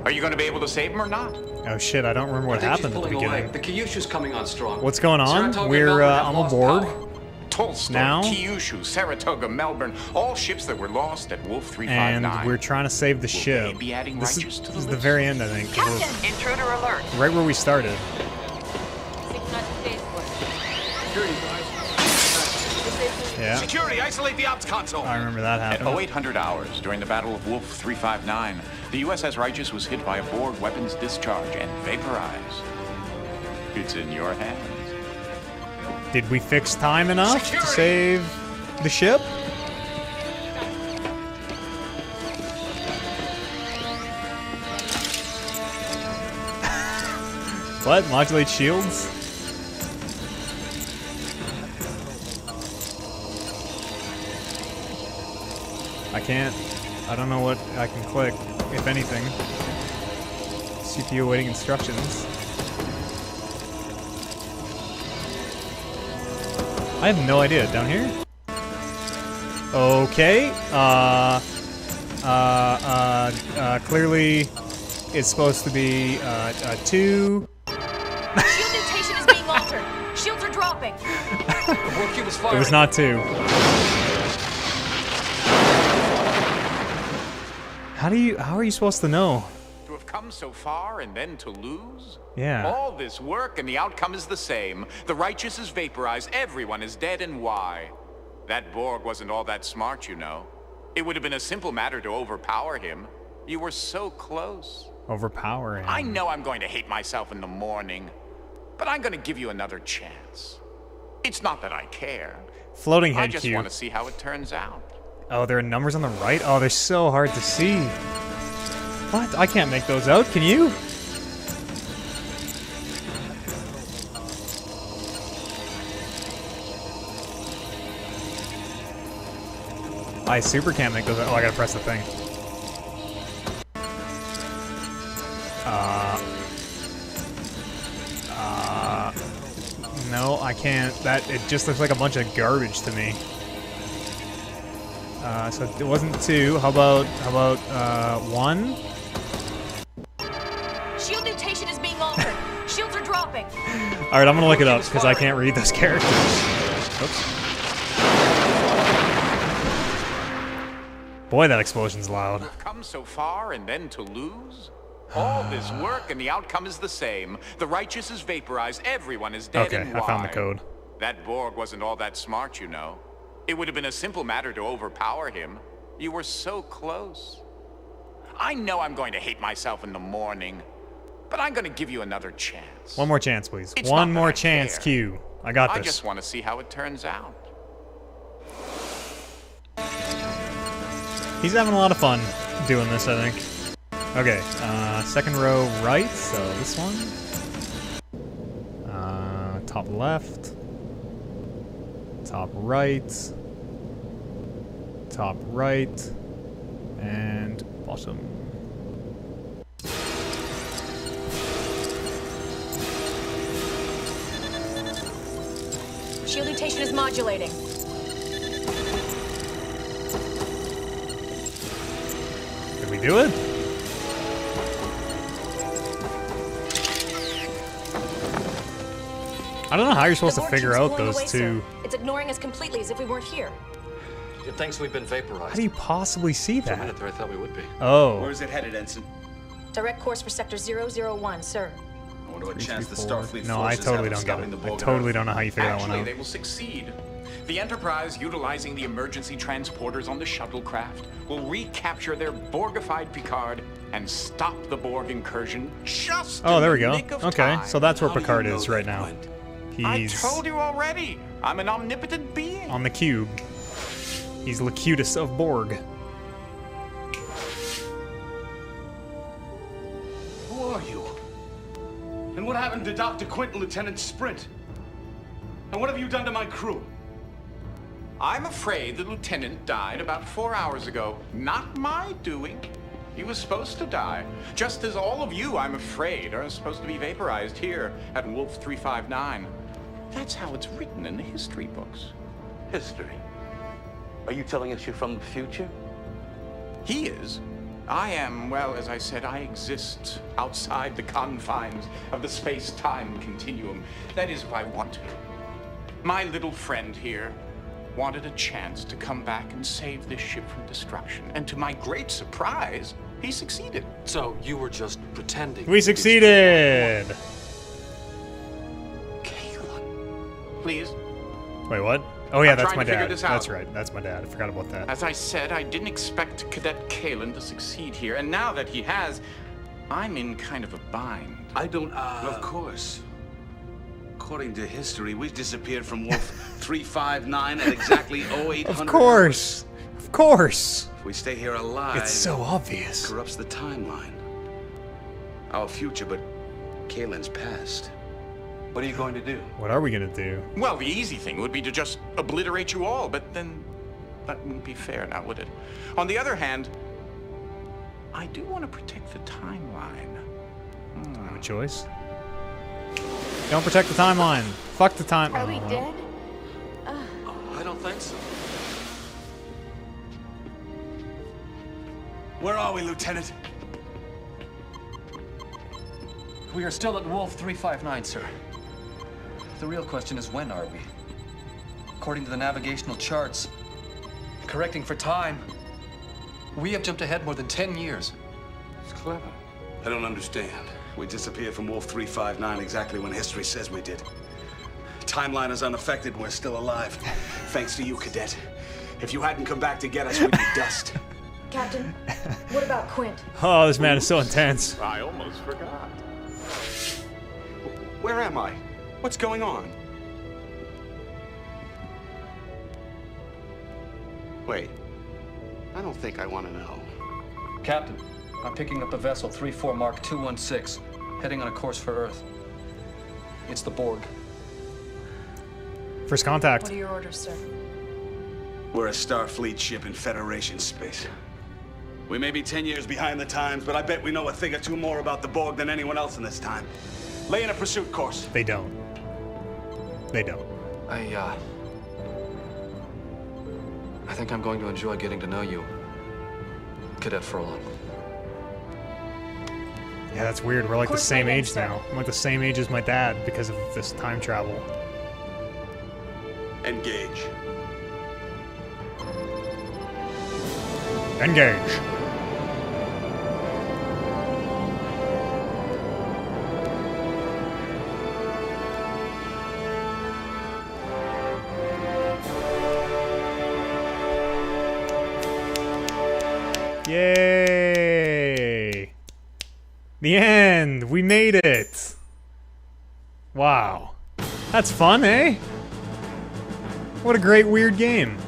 Are you going to be able to save him or not? Oh shit, I don't remember what I think happened at she's the pulling away. beginning. The Kyushu's coming on strong. What's going on? Saratoga We're, and Melbourne have I'm lost aboard. power. Tolstoy, Now? Kyushu, Saratoga, Melbourne, all ships that were lost at Wolf 359. And we're trying to save the Will ship. they be adding This righteous to is the the list? very end, I think. Captain! Intruder alert. Right where we started. Yeah. Security, isolate the ops console. I remember that At happened. 0800 hours, during the Battle of Wolf 359, the USS Righteous was hit by a Borg weapons discharge and vaporized. It's in your hands. Did we fix time enough to save the ship? What? Modulate shields? I don't know what I can click, if anything. CPU awaiting instructions. I have no idea. Down here? Okay. Clearly it's supposed to be, 2. Shield mutation is being altered. Shields are dropping. It was not 2. How are you supposed to know? To have come so far and then to lose? Yeah. All this work and the outcome is the same. The Righteous is vaporized, everyone is dead, and why? That Borg wasn't all that smart, you know. It would have been a simple matter to overpower him. You were so close. Overpowering. I know I'm going to hate myself in the morning, but I'm going to give you another chance. It's not that I care. Floating head I just cube. want to see how it turns out. Oh, there are numbers on the right? Oh, they're so hard to see. What? I can't make those out. Can you? I super can't make those out. Oh, I gotta press the thing. No, I can't. It just looks like a bunch of garbage to me. So it wasn't 2. How about 1? Shield mutation is being altered. Shields are dropping. All right, I'm gonna look it up because I can't read those characters. Oops. Boy, that explosion's loud. We've come so far and then to lose? All this work and the outcome is the same. The righteous is vaporized, everyone is dead. Okay, and I found the why? code. That Borg wasn't all that smart, you know. It would have been a simple matter to overpower him. You were so close. I know I'm going to hate myself in the morning, but I'm going to give you another chance. One more chance, please. It's One not that more I chance, care. Q. I got this. I just want to see how it turns out. He's having a lot of fun doing this, I think. Okay, second row right, so this one. Top left. Top right. Top right. And bottom. Shield mutation is modulating. Did we do it? I don't know how you're supposed to figure out those two. It's ignoring us completely as if we weren't here. It thinks we've been vaporized. How do you possibly see For a that? minute there, I thought we would be. Oh. Where's it headed, Ensign? Direct course for sector 001, sir. I wonder what chance the 3, 4. Starfleet No, I forces totally have of don't get stopping it. the I Borg totally Earth. don't know how you figure that one Actually, out. they will succeed. The Enterprise, utilizing the emergency transporters on the shuttlecraft, will recapture their Borgified Picard and stop the Borg incursion just Oh, in there we the go. nick of Okay, time. so that's where How do you Picard know is that, right now. Quint? I He's told you already. I'm an omnipotent being. on the cube. He's the cutest of Borg. Who are you? And what happened to Dr. Quint and Lieutenant Sprint? And what have you done to my crew? I'm afraid the lieutenant died about 4 hours ago. Not my doing. He was supposed to die. Just as all of you, I'm afraid, are supposed to be vaporized here at Wolf 359. That's how it's written in the history books. History? Are you telling us you're from the future? He is. I am, well, as I said, I exist outside the confines of the space-time continuum. That is, if I want to. My little friend here wanted a chance to come back and save this ship from destruction. And to my great surprise, he succeeded. So you were just pretending. We succeeded! Please. Wait, what? Oh yeah, I'm that's trying my to figure dad. this out. That's right. That's my dad. I forgot about that. As I said, I didn't expect Cadet Kalen to succeed here. And now that he has, I'm in kind of a bind. I don't, Of course. According to history, we disappeared from Wolf 359 at exactly 0800. Of course. Of course. If we stay here alive, It's so obvious. it corrupts the timeline. Our future, but Kalen's past. What are you going to do? What are we gonna do? Well, the easy thing would be to just obliterate you all, but then that wouldn't be fair now, would it? On the other hand, I do want to protect the timeline. I have a choice. Don't protect the timeline. Fuck the time. Are we dead? I don't think so. Where are we, Lieutenant? We are still at Wolf 359, sir. The real question is, when are we? According to the navigational charts, correcting for time, we have jumped ahead more than 10 years. It's clever. I don't understand. We disappeared from Wolf 359 exactly when history says we did. Timeline is unaffected. We're still alive. Thanks to you, Cadet. If you hadn't come back to get us, we'd be dust. Captain, what about Quint? Oh, this man is so intense. I almost forgot. Where am I? What's going on? Wait. I don't think I want to know. Captain, I'm picking up a vessel 34 Mark 216, heading on a course for Earth. It's the Borg. First contact. What are your orders, sir? We're a Starfleet ship in Federation space. We may be 10 years behind the times, but I bet we know a thing or two more about the Borg than anyone else in this time. Lay in a pursuit course. They don't. They don't. I think I'm going to enjoy getting to know you, Cadet Furlong. Yeah, that's weird. We're like the same age now. I'm like the same age as my dad because of this time travel. Engage. Engage. Yay! The end! We made it! Wow. That's fun, eh? What a great weird game.